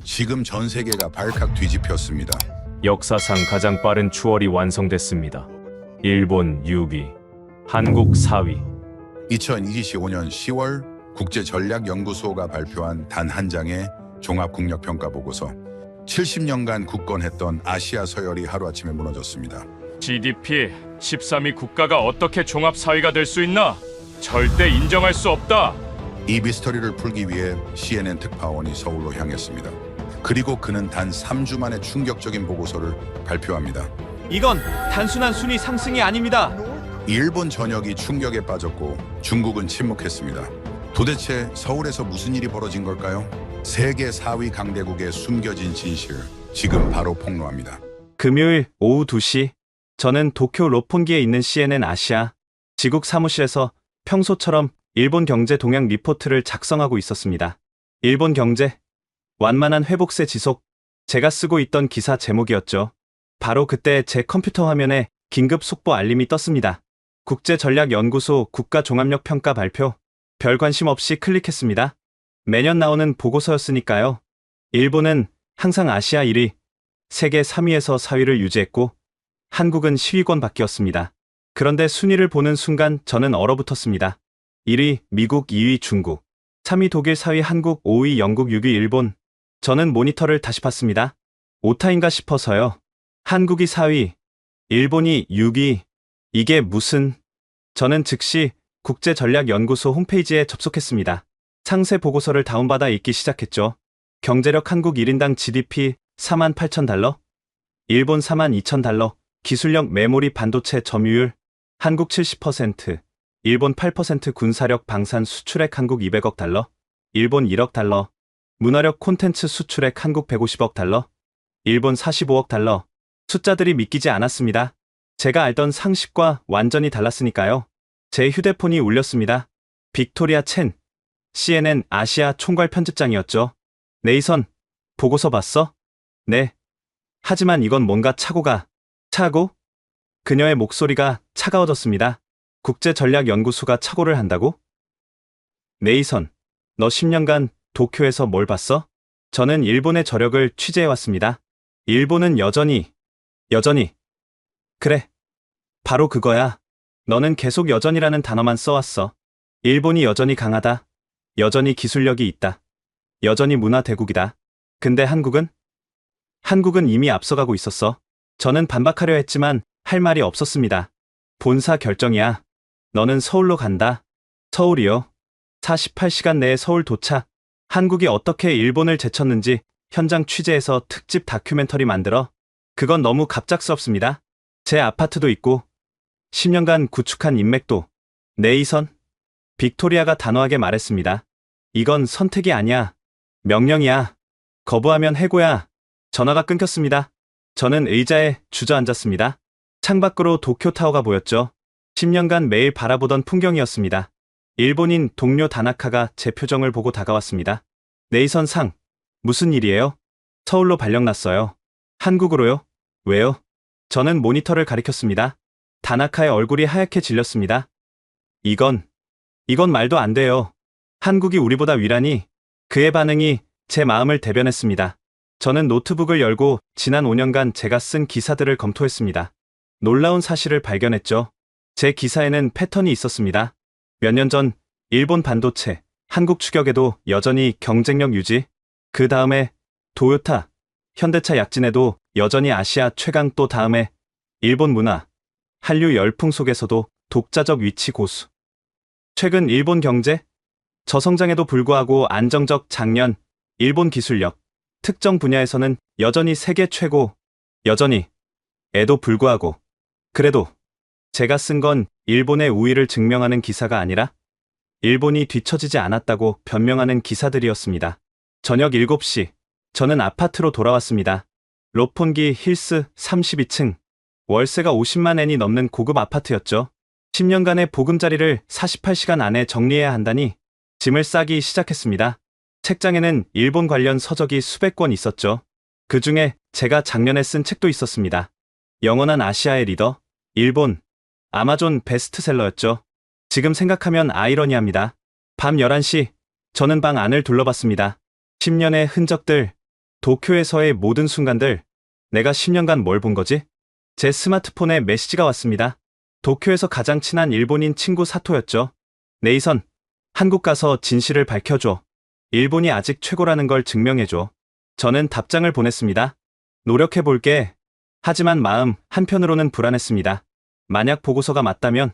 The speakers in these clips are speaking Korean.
지금 전 세계가 발칵 뒤집혔습니다. 역사상 가장 빠른 추월이 완성됐습니다. 일본 6위, 한국 4위. 2025년 10월 국제전략연구소가 발표한 단 한 장의 종합국력평가 보고서. 70년간 굳건했던 아시아 서열이 하루아침에 무너졌습니다. GDP 13위 국가가 어떻게 종합 4위가 될 수 있나? 절대 인정할 수 없다. 이 미스터리를 풀기 위해 CNN 특파원이 서울로 향했습니다. 그리고 그는 단 3주 만에 충격적인 보고서를 발표합니다. 이건 단순한 순위 상승이 아닙니다. 일본 전역이 충격에 빠졌고 중국은 침묵했습니다. 도대체 서울에서 무슨 일이 벌어진 걸까요? 세계 4위 강대국의 숨겨진 진실, 지금 바로 폭로합니다. 금요일 오후 2시, 저는 도쿄 롭폰기에 있는 CNN 아시아 지국 사무실에서 평소처럼 일본 경제 동향 리포트를 작성하고 있었습니다. 일본 경제, 완만한 회복세 지속, 제가 쓰고 있던 기사 제목이었죠. 바로 그때 제 컴퓨터 화면에 긴급 속보 알림이 떴습니다. 국제전략연구소 국가종합력평가 발표. 별 관심 없이 클릭했습니다. 매년 나오는 보고서였으니까요. 일본은 항상 아시아 1위, 세계 3위에서 4위를 유지했고 한국은 10위권 밖이었습니다. 그런데 순위를 보는 순간 저는 얼어붙었습니다. 1위 미국, 2위 중국, 3위 독일, 4위 한국, 5위 영국, 6위 일본. 저는 모니터를 다시 봤습니다. 오타인가 싶어서요. 한국이 4위, 일본이 6위. 이게 무슨... 저는 즉시 국제전략연구소 홈페이지에 접속했습니다. 상세 보고서를 다운받아 읽기 시작했죠. 경제력 한국 1인당 GDP 48,000달러, 일본 42,000달러, 기술력 메모리 반도체 점유율, 한국 70%, 일본 8% 군사력 방산 수출액 한국 200억 달러, 일본 1억 달러, 문화력 콘텐츠 수출액 한국 150억 달러, 일본 45억 달러. 숫자들이 믿기지 않았습니다. 제가 알던 상식과 완전히 달랐으니까요. 제 휴대폰이 울렸습니다. 빅토리아 첸, CNN 아시아 총괄 편집장이었죠. 네이선, 보고서 봤어? 네. 하지만 이건 뭔가 차고? 그녀의 목소리가 차가워졌습니다. 국제전략연구소가 착오를 한다고? 네이선, 너 10년간 도쿄에서 뭘 봤어? 저는 일본의 저력을 취재해왔습니다. 일본은 여전히. 그래. 바로 그거야. 너는 계속 여전이라는 단어만 써왔어. 일본이 여전히 강하다. 여전히 기술력이 있다. 여전히 문화 대국이다. 근데 한국은? 한국은 이미 앞서가고 있었어. 저는 반박하려 했지만 할 말이 없었습니다. 본사 결정이야. 너는 서울로 간다. 서울이요? 48시간 내에 서울 도착. 한국이 어떻게 일본을 제쳤는지 현장 취재해서 특집 다큐멘터리 만들어. 그건 너무 갑작스럽습니다. 제 아파트도 있고 10년간 구축한 인맥도. 네이선? 빅토리아가 단호하게 말했습니다. 이건 선택이 아니야. 명령이야. 거부하면 해고야. 전화가 끊겼습니다. 저는 의자에 주저앉았습니다. 창밖으로 도쿄타워가 보였죠. 10년간 매일 바라보던 풍경이었습니다. 일본인 동료 다나카가 제 표정을 보고 다가왔습니다. 네이선 상, 무슨 일이에요? 서울로 발령났어요. 한국으로요? 왜요? 저는 모니터를 가리켰습니다. 다나카의 얼굴이 하얗게 질렸습니다. 이건 말도 안 돼요. 한국이 우리보다 위라니. 그의 반응이 제 마음을 대변했습니다. 저는 노트북을 열고 지난 5년간 제가 쓴 기사들을 검토했습니다. 놀라운 사실을 발견했죠. 제 기사에는 패턴이 있었습니다. 몇 년 전 일본 반도체, 한국 추격에도 여전히 경쟁력 유지. 그 다음에 도요타, 현대차 약진에도 여전히 아시아 최강. 또 다음에 일본 문화, 한류 열풍 속에서도 독자적 위치 고수. 최근 일본 경제, 저성장에도 불구하고 안정적 장년, 일본 기술력, 특정 분야에서는 여전히 세계 최고, 여전히, 에도 불구하고. 그래도 제가 쓴 건 일본의 우위를 증명하는 기사가 아니라 일본이 뒤처지지 않았다고 변명하는 기사들이었습니다. 저녁 7시, 저는 아파트로 돌아왔습니다. 롭폰기 힐스 32층, 월세가 50만 엔이 넘는 고급 아파트였죠. 10년간의 보금자리를 48시간 안에 정리해야 한다니 짐을 싸기 시작했습니다. 책장에는 일본 관련 서적이 수백 권 있었죠. 그 중에 제가 작년에 쓴 책도 있었습니다. 영원한 아시아의 리더, 일본, 아마존 베스트셀러였죠. 지금 생각하면 아이러니합니다. 밤 11시, 저는 방 안을 둘러봤습니다. 10년의 흔적들, 도쿄에서의 모든 순간들, 내가 10년간 뭘 본 거지? 제 스마트폰에 메시지가 왔습니다. 도쿄에서 가장 친한 일본인 친구 사토였죠. 네이선, 한국 가서 진실을 밝혀줘. 일본이 아직 최고라는 걸 증명해줘. 저는 답장을 보냈습니다. 노력해볼게. 하지만 마음 한편으로는 불안했습니다. 만약 보고서가 맞다면?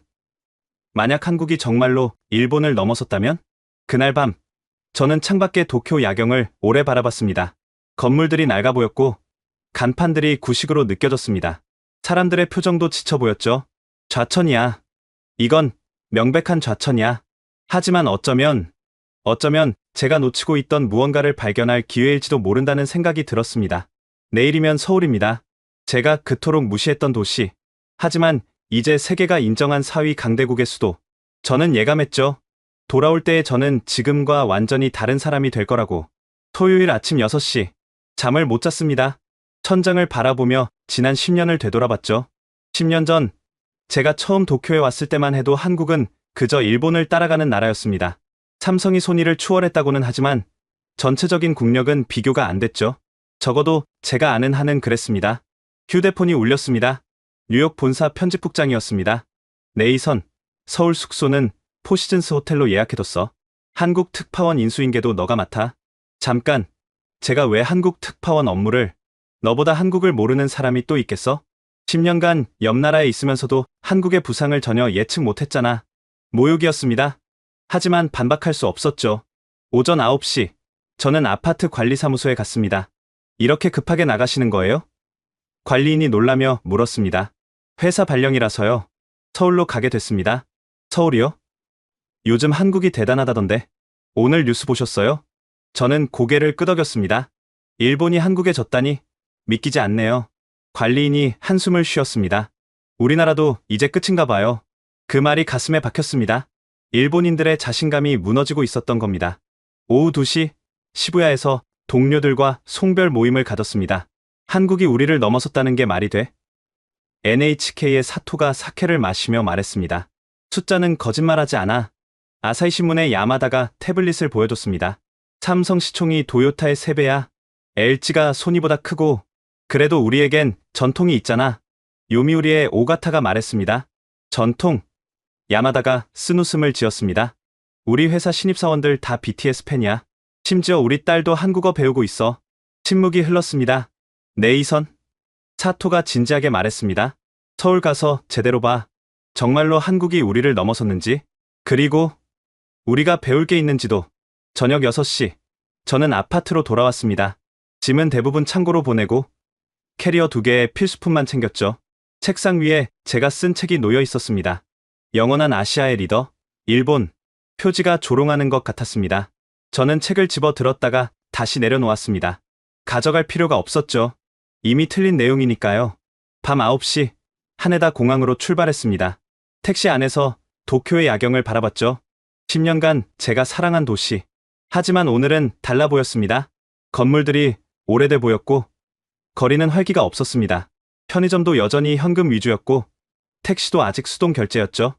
만약 한국이 정말로 일본을 넘어섰다면? 그날 밤, 저는 창밖의 도쿄 야경을 오래 바라봤습니다. 건물들이 낡아 보였고, 간판들이 구식으로 느껴졌습니다. 사람들의 표정도 지쳐 보였죠. 좌천이야. 이건 명백한 좌천이야. 하지만 어쩌면 제가 놓치고 있던 무언가를 발견할 기회일지도 모른다는 생각이 들었습니다. 내일이면 서울입니다. 제가 그토록 무시했던 도시. 하지만 이제 세계가 인정한 4위 강대국의 수도. 저는 예감했죠. 돌아올 때의 저는 지금과 완전히 다른 사람이 될 거라고. 토요일 아침 6시. 잠을 못 잤습니다. 천장을 바라보며 지난 10년을 되돌아봤죠. 10년 전, 제가 처음 도쿄에 왔을 때만 해도 한국은 그저 일본을 따라가는 나라였습니다. 삼성이 소니를 추월했다고는 하지만 전체적인 국력은 비교가 안 됐죠. 적어도 제가 아는 한은 그랬습니다. 휴대폰이 울렸습니다. 뉴욕 본사 편집국장이었습니다. 네이선, 서울 숙소는 포시즌스 호텔로 예약해뒀어. 한국 특파원 인수인계도 너가 맡아. 잠깐, 제가 왜 한국 특파원 업무를, 너보다 한국을 모르는 사람이 또 있겠어? 10년간 옆 나라에 있으면서도 한국의 부상을 전혀 예측 못했잖아. 모욕이었습니다. 하지만 반박할 수 없었죠. 오전 9시, 저는 아파트 관리사무소에 갔습니다. 이렇게 급하게 나가시는 거예요? 관리인이 놀라며 물었습니다. 회사 발령이라서요. 서울로 가게 됐습니다. 서울이요? 요즘 한국이 대단하다던데. 오늘 뉴스 보셨어요? 저는 고개를 끄덕였습니다. 일본이 한국에 졌다니 믿기지 않네요. 관리인이 한숨을 쉬었습니다. 우리나라도 이제 끝인가 봐요. 그 말이 가슴에 박혔습니다. 일본인들의 자신감이 무너지고 있었던 겁니다. 오후 2시, 시부야에서 동료들과 송별 모임을 가졌습니다. 한국이 우리를 넘어섰다는 게 말이 돼? NHK의 사토가 사케를 마시며 말했습니다. 숫자는 거짓말하지 않아. 아사히 신문의 야마다가 태블릿을 보여줬습니다. 삼성 시총이 도요타의 3배야. LG가 소니보다 크고, 그래도 우리에겐 전통이 있잖아. 요미우리의 오가타가 말했습니다. 전통. 야마다가 쓴웃음을 지었습니다. 우리 회사 신입사원들 다 BTS 팬이야. 심지어 우리 딸도 한국어 배우고 있어. 침묵이 흘렀습니다. 네이선. 사토가 진지하게 말했습니다. 서울 가서 제대로 봐. 정말로 한국이 우리를 넘어섰는지. 그리고 우리가 배울 게 있는지도. 저녁 6시. 저는 아파트로 돌아왔습니다. 짐은 대부분 창고로 보내고 캐리어 2개의 필수품만 챙겼죠. 책상 위에 제가 쓴 책이 놓여 있었습니다. 영원한 아시아의 리더, 일본. 표지가 조롱하는 것 같았습니다. 저는 책을 집어 들었다가 다시 내려놓았습니다. 가져갈 필요가 없었죠. 이미 틀린 내용이니까요. 밤 9시, 하네다 공항으로 출발했습니다. 택시 안에서 도쿄의 야경을 바라봤죠. 10년간 제가 사랑한 도시. 하지만 오늘은 달라 보였습니다. 건물들이 오래돼 보였고, 거리는 활기가 없었습니다. 편의점도 여전히 현금 위주였고, 택시도 아직 수동 결제였죠.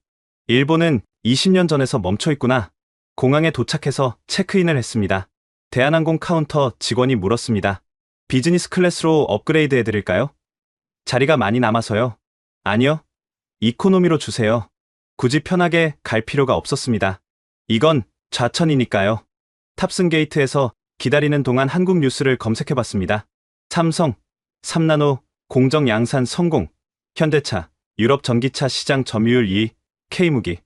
일본은 20년 전에서 멈춰 있구나. 공항에 도착해서 체크인을 했습니다. 대한항공 카운터 직원이 물었습니다. 비즈니스 클래스로 업그레이드 해드릴까요? 자리가 많이 남아서요. 아니요. 이코노미로 주세요. 굳이 편하게 갈 필요가 없었습니다. 이건 좌천이니까요. 탑승 게이트에서 기다리는 동안 한국 뉴스를 검색해봤습니다. 삼성, 3나노, 공정 양산 성공, 현대차, 유럽 전기차 시장 점유율 2, K무기,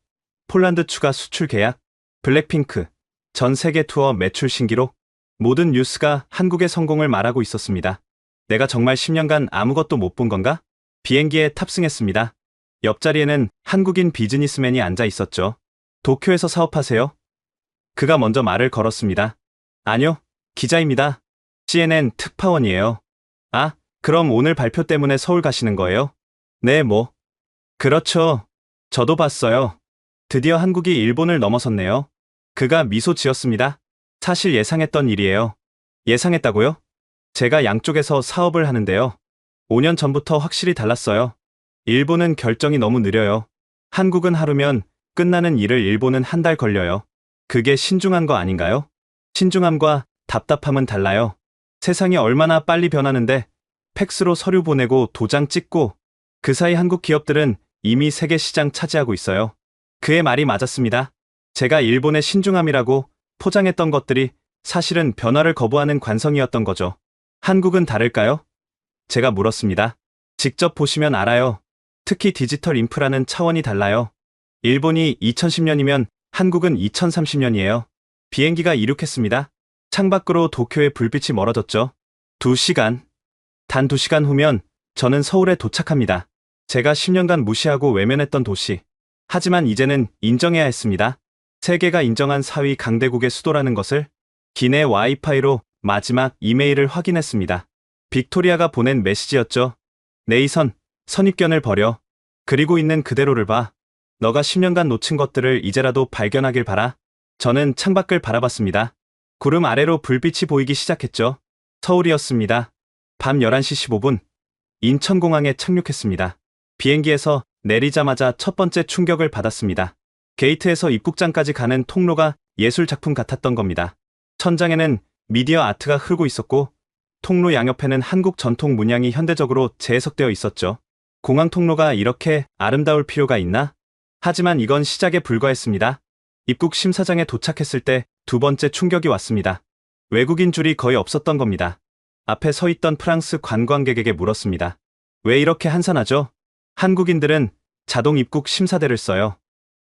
폴란드 추가 수출 계약, 블랙핑크, 전 세계 투어 매출 신기록, 모든 뉴스가 한국의 성공을 말하고 있었습니다. 내가 정말 10년간 아무것도 못 본 건가? 비행기에 탑승했습니다. 옆자리에는 한국인 비즈니스맨이 앉아 있었죠. 도쿄에서 사업하세요? 그가 먼저 말을 걸었습니다. 아니요, 기자입니다. CNN 특파원이에요. 아, 그럼 오늘 발표 때문에 서울 가시는 거예요? 네, 뭐. 그렇죠. 저도 봤어요. 드디어 한국이 일본을 넘어섰네요. 그가 미소 지었습니다. 사실 예상했던 일이에요. 예상했다고요? 제가 양쪽에서 사업을 하는데요. 5년 전부터 확실히 달랐어요. 일본은 결정이 너무 느려요. 한국은 하루면 끝나는 일을 일본은 한 달 걸려요. 그게 신중한 거 아닌가요? 신중함과 답답함은 달라요. 세상이 얼마나 빨리 변하는데 팩스로 서류 보내고 도장 찍고 그 사이 한국 기업들은 이미 세계 시장 차지하고 있어요. 그의 말이 맞았습니다. 제가 일본의 신중함이라고 포장했던 것들이 사실은 변화를 거부하는 관성이었던 거죠. 한국은 다를까요? 제가 물었습니다. 직접 보시면 알아요. 특히 디지털 인프라는 차원이 달라요. 일본이 2010년이면 한국은 2030년이에요. 비행기가 이륙했습니다. 창밖으로 도쿄의 불빛이 멀어졌죠. 2시간. 단 2시간 후면 저는 서울에 도착합니다. 제가 10년간 무시하고 외면했던 도시. 하지만 이제는 인정해야 했습니다. 세계가 인정한 4위 강대국의 수도라는 것을. 기내 와이파이로 마지막 이메일을 확인했습니다. 빅토리아가 보낸 메시지였죠. 네이선, 선입견을 버려. 그리고 있는 그대로를 봐. 너가 10년간 놓친 것들을 이제라도 발견하길 바라. 저는 창밖을 바라봤습니다. 구름 아래로 불빛이 보이기 시작했죠. 서울이었습니다. 밤 11시 15분. 인천공항에 착륙했습니다. 비행기에서 내리자마자 첫 번째 충격을 받았습니다. 게이트에서 입국장까지 가는 통로가 예술 작품 같았던 겁니다. 천장에는 미디어 아트가 흐르고 있었고 통로 양옆에는 한국 전통 문양이 현대적으로 재해석되어 있었죠. 공항 통로가 이렇게 아름다울 필요가 있나? 하지만 이건 시작에 불과했습니다. 입국 심사장에 도착했을 때 두 번째 충격이 왔습니다. 외국인 줄이 거의 없었던 겁니다. 앞에 서 있던 프랑스 관광객에게 물었습니다. 왜 이렇게 한산하죠? 한국인들은 자동 입국 심사대를 써요.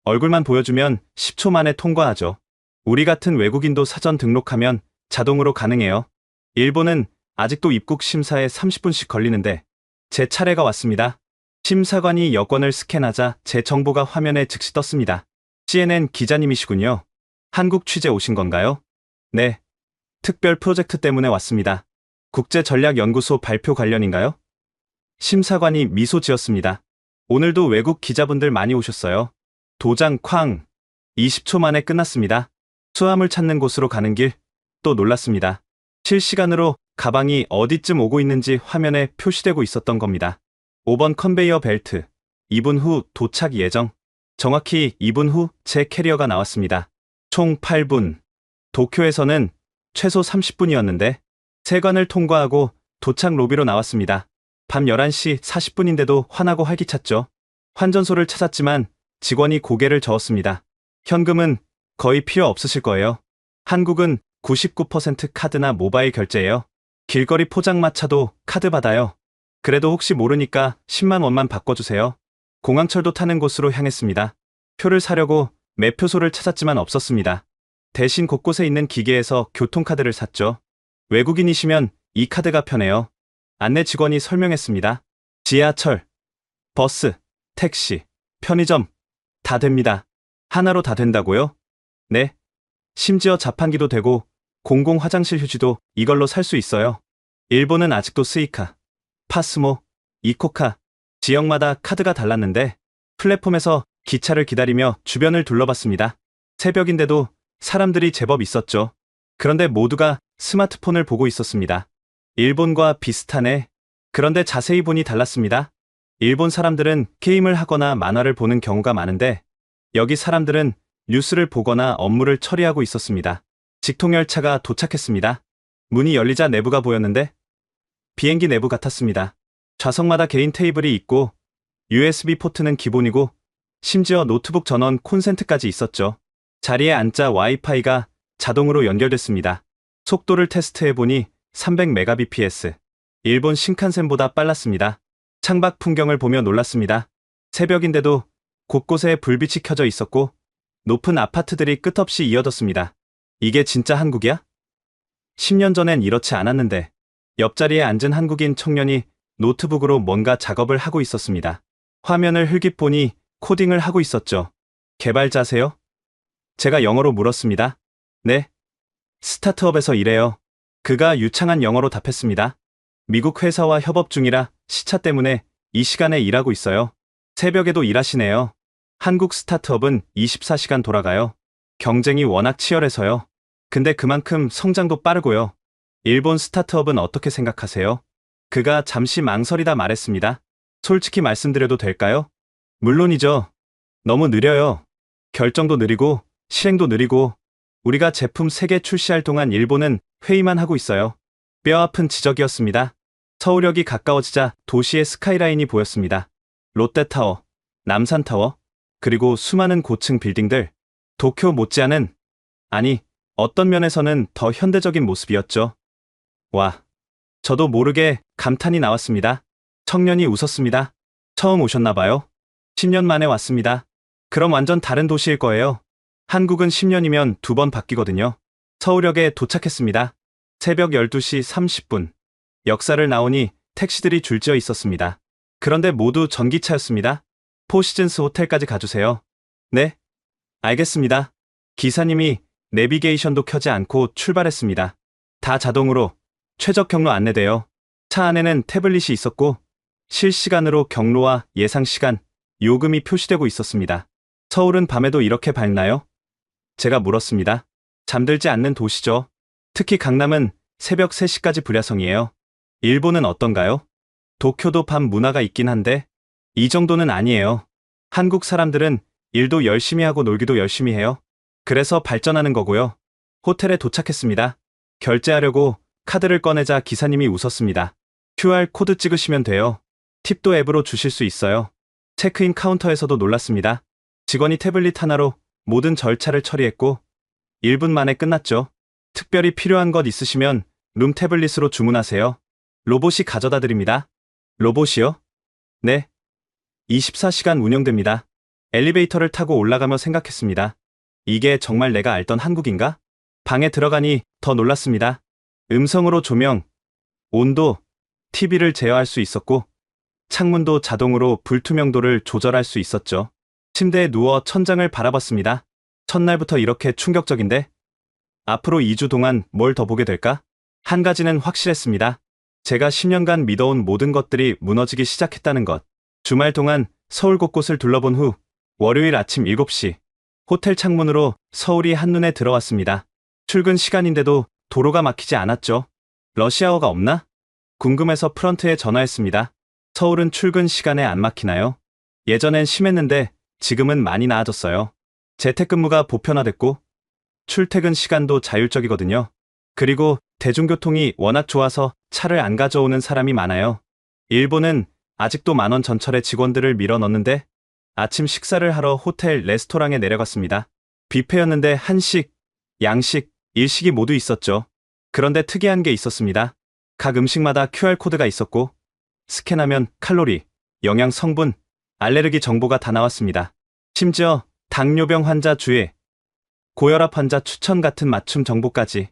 얼굴만 보여주면 10초 만에 통과하죠. 우리 같은 외국인도 사전 등록하면 자동으로 가능해요. 일본은 아직도 입국 심사에 30분씩 걸리는데 제 차례가 왔습니다. 심사관이 여권을 스캔하자 제 정보가 화면에 즉시 떴습니다. CNN 기자님이시군요. 한국 취재 오신 건가요? 네. 특별 프로젝트 때문에 왔습니다. 국제전략연구소 발표 관련인가요? 심사관이 미소 지었습니다. 오늘도 외국 기자분들 많이 오셨어요. 도장 쾅. 20초 만에 끝났습니다. 수화물 찾는 곳으로 가는 길. 또 놀랐습니다. 실시간으로 가방이 어디쯤 오고 있는지 화면에 표시되고 있었던 겁니다. 5번 컨베이어 벨트. 2분 후 도착 예정. 정확히 2분 후 제 캐리어가 나왔습니다. 총 8분. 도쿄에서는 최소 30분이었는데 세관을 통과하고 도착 로비로 나왔습니다. 밤 11시 40분인데도 환하고 활기찼죠. 환전소를 찾았지만 직원이 고개를 저었습니다. 현금은 거의 필요 없으실 거예요. 한국은 99% 카드나 모바일 결제예요. 길거리 포장마차도 카드 받아요. 그래도 혹시 모르니까 10만 원만 바꿔주세요. 공항철도 타는 곳으로 향했습니다. 표를 사려고 매표소를 찾았지만 없었습니다. 대신 곳곳에 있는 기계에서 교통카드를 샀죠. 외국인이시면 이 카드가 편해요. 안내 직원이 설명했습니다. 지하철, 버스, 택시, 편의점 다 됩니다. 하나로 다 된다고요? 네. 심지어 자판기도 되고 공공 화장실 휴지도 이걸로 살 수 있어요. 일본은 아직도 스이카, 파스모, 이코카 지역마다 카드가 달랐는데 플랫폼에서 기차를 기다리며 주변을 둘러봤습니다. 새벽인데도 사람들이 제법 있었죠. 그런데 모두가 스마트폰을 보고 있었습니다. 일본과 비슷하네. 그런데 자세히 보니 달랐습니다. 일본 사람들은 게임을 하거나 만화를 보는 경우가 많은데 여기 사람들은 뉴스를 보거나 업무를 처리하고 있었습니다. 직통열차가 도착했습니다. 문이 열리자 내부가 보였는데 비행기 내부 같았습니다. 좌석마다 개인 테이블이 있고 USB 포트는 기본이고 심지어 노트북 전원 콘센트까지 있었죠. 자리에 앉자 와이파이가 자동으로 연결됐습니다. 속도를 테스트해보니 300mbps. 일본 신칸센보다 빨랐습니다. 창밖 풍경을 보며 놀랐습니다. 새벽인데도 곳곳에 불빛이 켜져 있었고 높은 아파트들이 끝없이 이어졌습니다. 이게 진짜 한국이야? 10년 전엔 이렇지 않았는데 옆자리에 앉은 한국인 청년이 노트북으로 뭔가 작업을 하고 있었습니다. 화면을 흘깃 보니 코딩을 하고 있었죠. 개발자세요? 제가 영어로 물었습니다. 네. 스타트업에서 일해요. 그가 유창한 영어로 답했습니다. 미국 회사와 협업 중이라 시차 때문에 이 시간에 일하고 있어요. 새벽에도 일하시네요. 한국 스타트업은 24시간 돌아가요. 경쟁이 워낙 치열해서요. 근데 그만큼 성장도 빠르고요. 일본 스타트업은 어떻게 생각하세요? 그가 잠시 망설이다 말했습니다. 솔직히 말씀드려도 될까요? 물론이죠. 너무 느려요. 결정도 느리고 실행도 느리고 우리가 제품 3개 출시할 동안 일본은 회의만 하고 있어요. 뼈아픈 지적이었습니다. 서울역이 가까워지자 도시의 스카이라인이 보였습니다. 롯데타워, 남산타워, 그리고 수많은 고층 빌딩들. 도쿄 못지않은, 아니, 어떤 면에서는 더 현대적인 모습이었죠. 와, 저도 모르게 감탄이 나왔습니다. 청년이 웃었습니다. 처음 오셨나봐요. 10년 만에 왔습니다. 그럼 완전 다른 도시일 거예요. 한국은 10년이면 2번 바뀌거든요. 서울역에 도착했습니다. 새벽 12시 30분. 역사를 나오니 택시들이 줄지어 있었습니다. 그런데 모두 전기차였습니다. 포시즌스 호텔까지 가주세요. 네? 알겠습니다. 기사님이 내비게이션도 켜지 않고 출발했습니다. 다 자동으로 최적 경로 안내되어 차 안에는 태블릿이 있었고 실시간으로 경로와 예상 시간, 요금이 표시되고 있었습니다. 서울은 밤에도 이렇게 밝나요? 제가 물었습니다. 잠들지 않는 도시죠. 특히 강남은 새벽 3시까지 불야성이에요. 일본은 어떤가요? 도쿄도 밤 문화가 있긴 한데 이 정도는 아니에요. 한국 사람들은 일도 열심히 하고 놀기도 열심히 해요. 그래서 발전하는 거고요. 호텔에 도착했습니다. 결제하려고 카드를 꺼내자 기사님이 웃었습니다. QR코드 찍으시면 돼요. 팁도 앱으로 주실 수 있어요. 체크인 카운터에서도 놀랐습니다. 직원이 태블릿 하나로 모든 절차를 처리했고 1분 만에 끝났죠. 특별히 필요한 것 있으시면 룸 태블릿으로 주문하세요. 로봇이 가져다 드립니다. 로봇이요? 네. 24시간 운영됩니다. 엘리베이터를 타고 올라가며 생각했습니다. 이게 정말 내가 알던 한국인가? 방에 들어가니 더 놀랐습니다. 음성으로 조명, 온도, TV를 제어할 수 있었고 창문도 자동으로 불투명도를 조절할 수 있었죠. 침대에 누워 천장을 바라봤습니다. 첫날부터 이렇게 충격적인데 앞으로 2주 동안 뭘 더 보게 될까? 한 가지는 확실했습니다. 제가 10년간 믿어온 모든 것들이 무너지기 시작했다는 것. 주말 동안 서울 곳곳을 둘러본 후 월요일 아침 7시 호텔 창문으로 서울이 한눈에 들어왔습니다. 출근 시간인데도 도로가 막히지 않았죠. 러시아어가 없나? 궁금해서 프런트에 전화했습니다. 서울은 출근 시간에 안 막히나요? 예전엔 심했는데 지금은 많이 나아졌어요. 재택근무가 보편화됐고 출퇴근 시간도 자율적이거든요. 그리고 대중교통이 워낙 좋아서 차를 안 가져오는 사람이 많아요. 일본은 아직도 만원 전철에 직원들을 밀어 넣는데 아침 식사를 하러 호텔 레스토랑에 내려갔습니다. 뷔페였는데 한식, 양식, 일식이 모두 있었죠. 그런데 특이한 게 있었습니다. 각 음식마다 QR코드가 있었고 스캔하면 칼로리, 영양 성분, 알레르기 정보가 다 나왔습니다. 심지어 당뇨병 환자 주의, 고혈압 환자 추천 같은 맞춤 정보까지.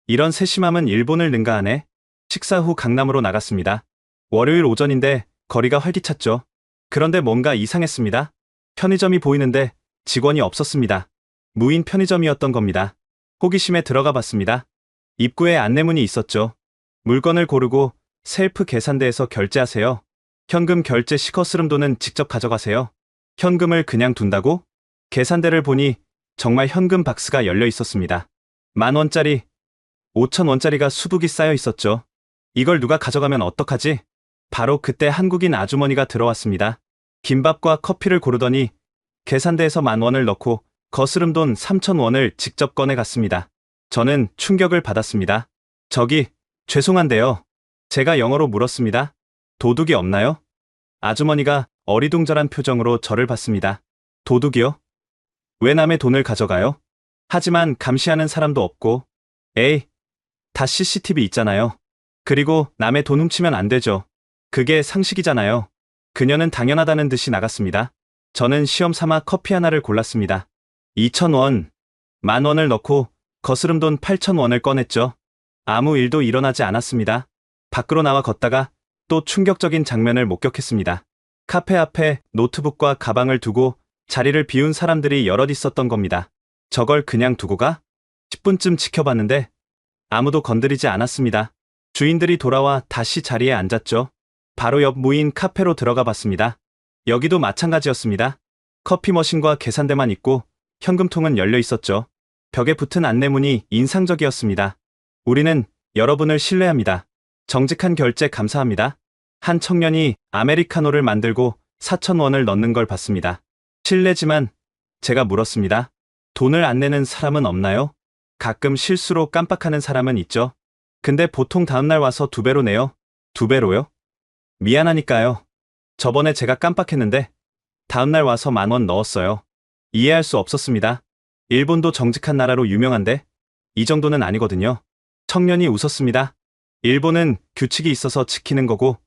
이런 세심함은 일본을 능가하네. 식사 후 강남으로 나갔습니다. 월요일 오전인데 거리가 활기찼죠. 그런데 뭔가 이상했습니다. 편의점이 보이는데 직원이 없었습니다. 무인 편의점이었던 겁니다. 호기심에 들어가 봤습니다. 입구에 안내문이 있었죠. 물건을 고르고 셀프 계산대에서 결제하세요. 현금 결제 시커스름돈은 직접 가져가세요. 현금을 그냥 둔다고? 계산대를 보니 정말 현금 박스가 열려 있었습니다. 10,000원짜리, 5,000원짜리가 수북이 쌓여 있었죠. 이걸 누가 가져가면 어떡하지? 바로 그때 한국인 아주머니가 들어왔습니다. 김밥과 커피를 고르더니 계산대에서 10,000원을 넣고 거스름돈 3,000원을 직접 꺼내갔습니다. 저는 충격을 받았습니다. 저기, 죄송한데요. 제가 영어로 물었습니다. 도둑이 없나요? 아주머니가 어리둥절한 표정으로 저를 봤습니다. 도둑이요? 왜 남의 돈을 가져가요? 하지만 감시하는 사람도 없고, 에이, 다 CCTV 있잖아요. 그리고 남의 돈 훔치면 안 되죠. 그게 상식이잖아요. 그녀는 당연하다는 듯이 나갔습니다. 저는 시험 삼아 커피 하나를 골랐습니다. 2,000원, 10,000원을 넣고 거스름돈 8,000원을 꺼냈죠. 아무 일도 일어나지 않았습니다. 밖으로 나와 걷다가 또 충격적인 장면을 목격했습니다. 카페 앞에 노트북과 가방을 두고 자리를 비운 사람들이 여럿 있었던 겁니다. 저걸 그냥 두고 가? 10분쯤 지켜봤는데 아무도 건드리지 않았습니다. 주인들이 돌아와 다시 자리에 앉았죠. 바로 옆 무인 카페로 들어가 봤습니다. 여기도 마찬가지였습니다. 커피 머신과 계산대만 있고 현금통은 열려 있었죠. 벽에 붙은 안내문이 인상적이었습니다. 우리는 여러분을 신뢰합니다. 정직한 결제 감사합니다. 한 청년이 아메리카노를 만들고 4,000원을 넣는 걸 봤습니다. 실례지만 제가 물었습니다. 돈을 안 내는 사람은 없나요? 가끔 실수로 깜빡하는 사람은 있죠. 근데 보통 다음날 와서 2배로 내요. 2배로요? 미안하니까요. 저번에 제가 깜빡했는데 다음날 와서 10,000원 넣었어요. 이해할 수 없었습니다. 일본도 정직한 나라로 유명한데 이 정도는 아니거든요. 청년이 웃었습니다. 일본은 규칙이 있어서 지키는 거고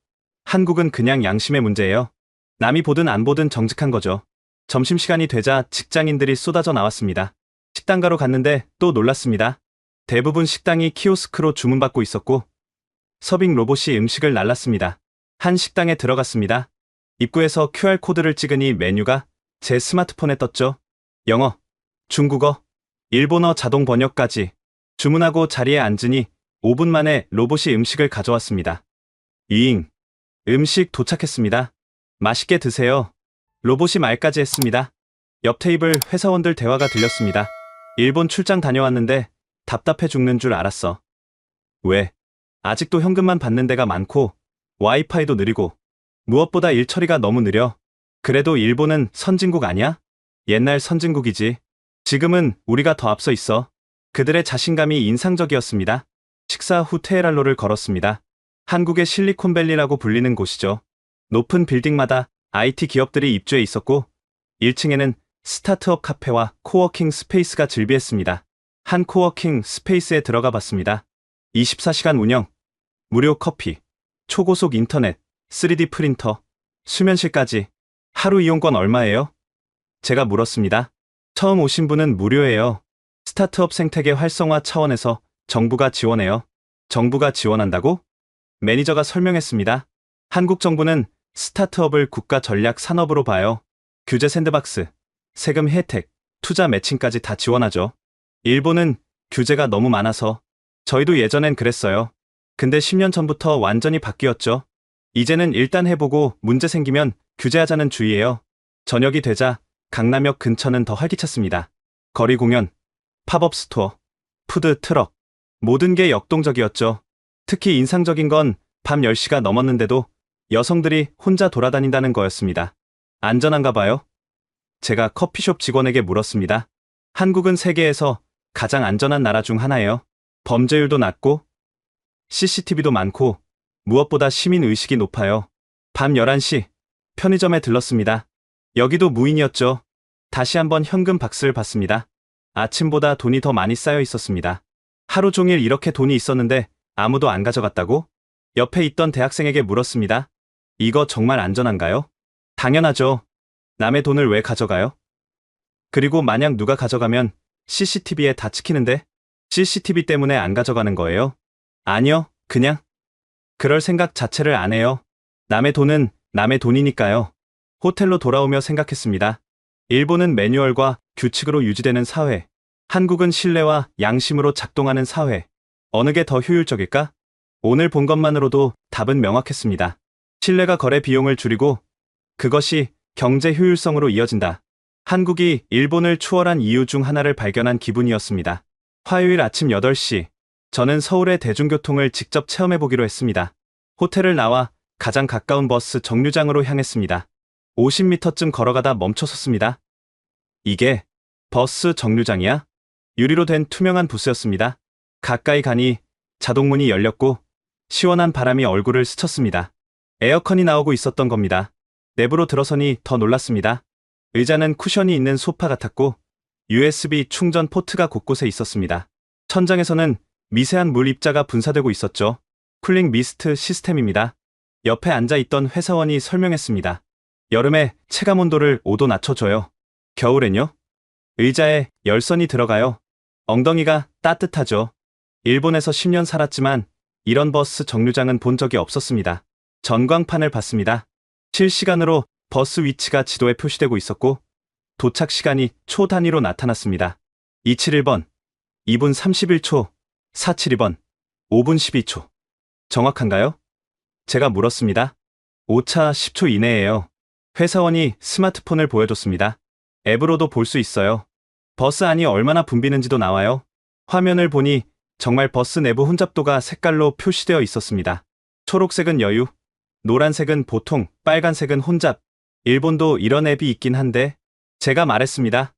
한국은 그냥 양심의 문제예요. 남이 보든 안 보든 정직한 거죠. 점심시간이 되자 직장인들이 쏟아져 나왔습니다. 식당가로 갔는데 또 놀랐습니다. 대부분 식당이 키오스크로 주문받고 있었고 서빙 로봇이 음식을 날랐습니다. 한 식당에 들어갔습니다. 입구에서 QR코드를 찍으니 메뉴가 제 스마트폰에 떴죠. 영어, 중국어, 일본어 자동 번역까지. 주문하고 자리에 앉으니 5분 만에 로봇이 음식을 가져왔습니다. 잉. 음식 도착했습니다. 맛있게 드세요. 로봇이 말까지 했습니다. 옆 테이블 회사원들 대화가 들렸습니다. 일본 출장 다녀왔는데 답답해 죽는 줄 알았어. 왜? 아직도 현금만 받는 데가 많고 와이파이도 느리고 무엇보다 일 처리가 너무 느려. 그래도 일본은 선진국 아니야? 옛날 선진국이지. 지금은 우리가 더 앞서 있어. 그들의 자신감이 인상적이었습니다. 식사 후 테헤랄로를 걸었습니다. 한국의 실리콘밸리라고 불리는 곳이죠. 높은 빌딩마다 IT 기업들이 입주해 있었고 1층에는 스타트업 카페와 코워킹 스페이스가 즐비했습니다. 한 코워킹 스페이스에 들어가 봤습니다. 24시간 운영, 무료 커피, 초고속 인터넷, 3D 프린터, 수면실까지. 하루 이용권 얼마예요? 제가 물었습니다. 처음 오신 분은 무료예요. 스타트업 생태계 활성화 차원에서 정부가 지원해요. 정부가 지원한다고? 매니저가 설명했습니다. 한국 정부는 스타트업을 국가 전략 산업으로 봐요. 규제 샌드박스, 세금 혜택, 투자 매칭까지 다 지원하죠. 일본은 규제가 너무 많아서 저희도 예전엔 그랬어요. 근데 10년 전부터 완전히 바뀌었죠. 이제는 일단 해보고 문제 생기면 규제하자는 주의예요. 저녁이 되자 강남역 근처는 더 활기찼습니다. 거리 공연, 팝업 스토어, 푸드 트럭, 모든 게 역동적이었죠. 특히 인상적인 건 밤 10시가 넘었는데도 여성들이 혼자 돌아다닌다는 거였습니다. 안전한가 봐요? 제가 커피숍 직원에게 물었습니다. 한국은 세계에서 가장 안전한 나라 중 하나예요. 범죄율도 낮고 CCTV도 많고 무엇보다 시민 의식이 높아요. 밤 11시 편의점에 들렀습니다. 여기도 무인이었죠. 다시 한번 현금 박스를 봤습니다. 아침보다 돈이 더 많이 쌓여 있었습니다. 하루 종일 이렇게 돈이 있었는데 아무도 안 가져갔다고? 옆에 있던 대학생에게 물었습니다. 이거 정말 안전한가요? 당연하죠. 남의 돈을 왜 가져가요? 그리고 만약 누가 가져가면 CCTV에 다 찍히는데 CCTV 때문에 안 가져가는 거예요? 아니요, 그냥. 그럴 생각 자체를 안 해요. 남의 돈은 남의 돈이니까요. 호텔로 돌아오며 생각했습니다. 일본은 매뉴얼과 규칙으로 유지되는 사회. 한국은 신뢰와 양심으로 작동하는 사회. 어느 게 더 효율적일까? 오늘 본 것만으로도 답은 명확했습니다. 신뢰가 거래 비용을 줄이고 그것이 경제 효율성으로 이어진다. 한국이 일본을 추월한 이유 중 하나를 발견한 기분이었습니다. 화요일 아침 8시, 저는 서울의 대중교통을 직접 체험해보기로 했습니다. 호텔을 나와 가장 가까운 버스 정류장으로 향했습니다. 50m쯤 걸어가다 멈춰섰습니다. 이게 버스 정류장이야? 유리로 된 투명한 부스였습니다. 가까이 가니 자동문이 열렸고 시원한 바람이 얼굴을 스쳤습니다. 에어컨이 나오고 있었던 겁니다. 내부로 들어서니 더 놀랐습니다. 의자는 쿠션이 있는 소파 같았고 USB 충전 포트가 곳곳에 있었습니다. 천장에서는 미세한 물 입자가 분사되고 있었죠. 쿨링 미스트 시스템입니다. 옆에 앉아있던 회사원이 설명했습니다. 여름에 체감 온도를 5도 낮춰줘요. 겨울엔요? 의자에 열선이 들어가요. 엉덩이가 따뜻하죠. 일본에서 10년 살았지만 이런 버스 정류장은 본 적이 없었습니다. 전광판을 봤습니다. 실시간으로 버스 위치가 지도에 표시되고 있었고 도착 시간이 초 단위로 나타났습니다. 271번, 2분 31초, 472번, 5분 12초. 정확한가요? 제가 물었습니다. 오차 10초 이내예요. 회사원이 스마트폰을 보여줬습니다. 앱으로도 볼 수 있어요. 버스 안이 얼마나 붐비는지도 나와요. 화면을 보니 정말 버스 내부 혼잡도가 색깔로 표시되어 있었습니다. 초록색은 여유, 노란색은 보통, 빨간색은 혼잡. 일본도 이런 앱이 있긴 한데 제가 말했습니다.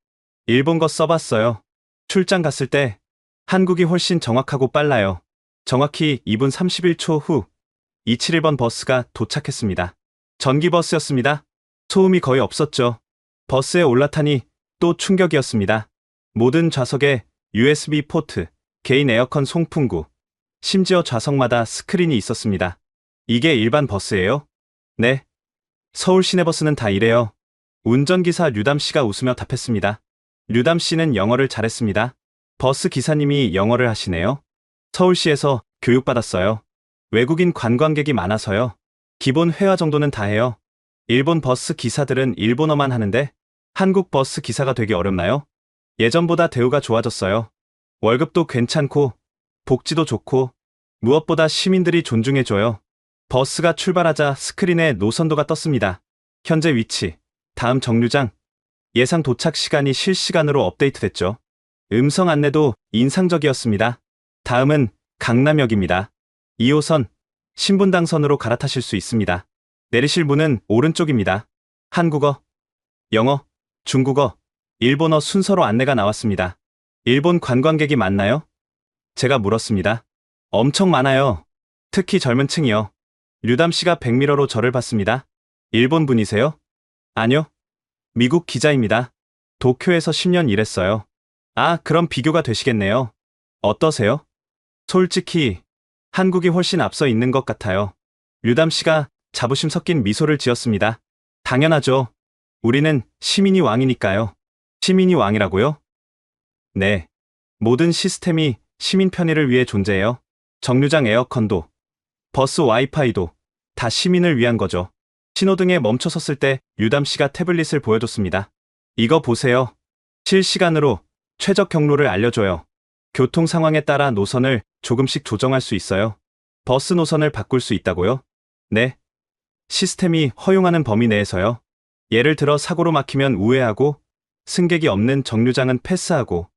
일본 거 써봤어요. 출장 갔을 때 한국이 훨씬 정확하고 빨라요. 정확히 2분 31초 후 271번 버스가 도착했습니다. 전기버스였습니다. 소음이 거의 없었죠. 버스에 올라타니 또 충격이었습니다. 모든 좌석에 USB 포트, 개인 에어컨 송풍구, 심지어 좌석마다 스크린이 있었습니다. 이게 일반 버스예요? 네. 서울 시내버스는 다 이래요. 운전기사 류담 씨가 웃으며 답했습니다. 류담 씨는 영어를 잘했습니다. 버스 기사님이 영어를 하시네요. 서울시에서 교육받았어요. 외국인 관광객이 많아서요. 기본 회화 정도는 다 해요. 일본 버스 기사들은 일본어만 하는데 한국 버스 기사가 되기 어렵나요? 예전보다 대우가 좋아졌어요. 월급도 괜찮고 복지도 좋고 무엇보다 시민들이 존중해줘요. 버스가 출발하자 스크린에 노선도가 떴습니다. 현재 위치, 다음 정류장, 예상 도착 시간이 실시간으로 업데이트됐죠. 음성 안내도 인상적이었습니다. 다음은 강남역입니다. 2호선 신분당선으로 갈아타실 수 있습니다. 내리실 문은 오른쪽입니다. 한국어, 영어, 중국어, 일본어 순서로 안내가 나왔습니다. 일본 관광객이 많나요? 제가 물었습니다. 엄청 많아요. 특히 젊은 층이요. 류담 씨가 백미러로 저를 봤습니다. 일본 분이세요? 아니요. 미국 기자입니다. 도쿄에서 10년 일했어요. 아, 그럼 비교가 되시겠네요. 어떠세요? 솔직히 한국이 훨씬 앞서 있는 것 같아요. 류담 씨가 자부심 섞인 미소를 지었습니다. 당연하죠. 우리는 시민이 왕이니까요. 시민이 왕이라고요? 네. 모든 시스템이 시민 편의를 위해 존재해요. 정류장 에어컨도, 버스 와이파이도 다 시민을 위한 거죠. 신호등에 멈춰 섰을 때 류담 씨가 태블릿을 보여줬습니다. 이거 보세요. 실시간으로 최적 경로를 알려줘요. 교통 상황에 따라 노선을 조금씩 조정할 수 있어요. 버스 노선을 바꿀 수 있다고요? 네. 시스템이 허용하는 범위 내에서요. 예를 들어 사고로 막히면 우회하고 승객이 없는 정류장은 패스하고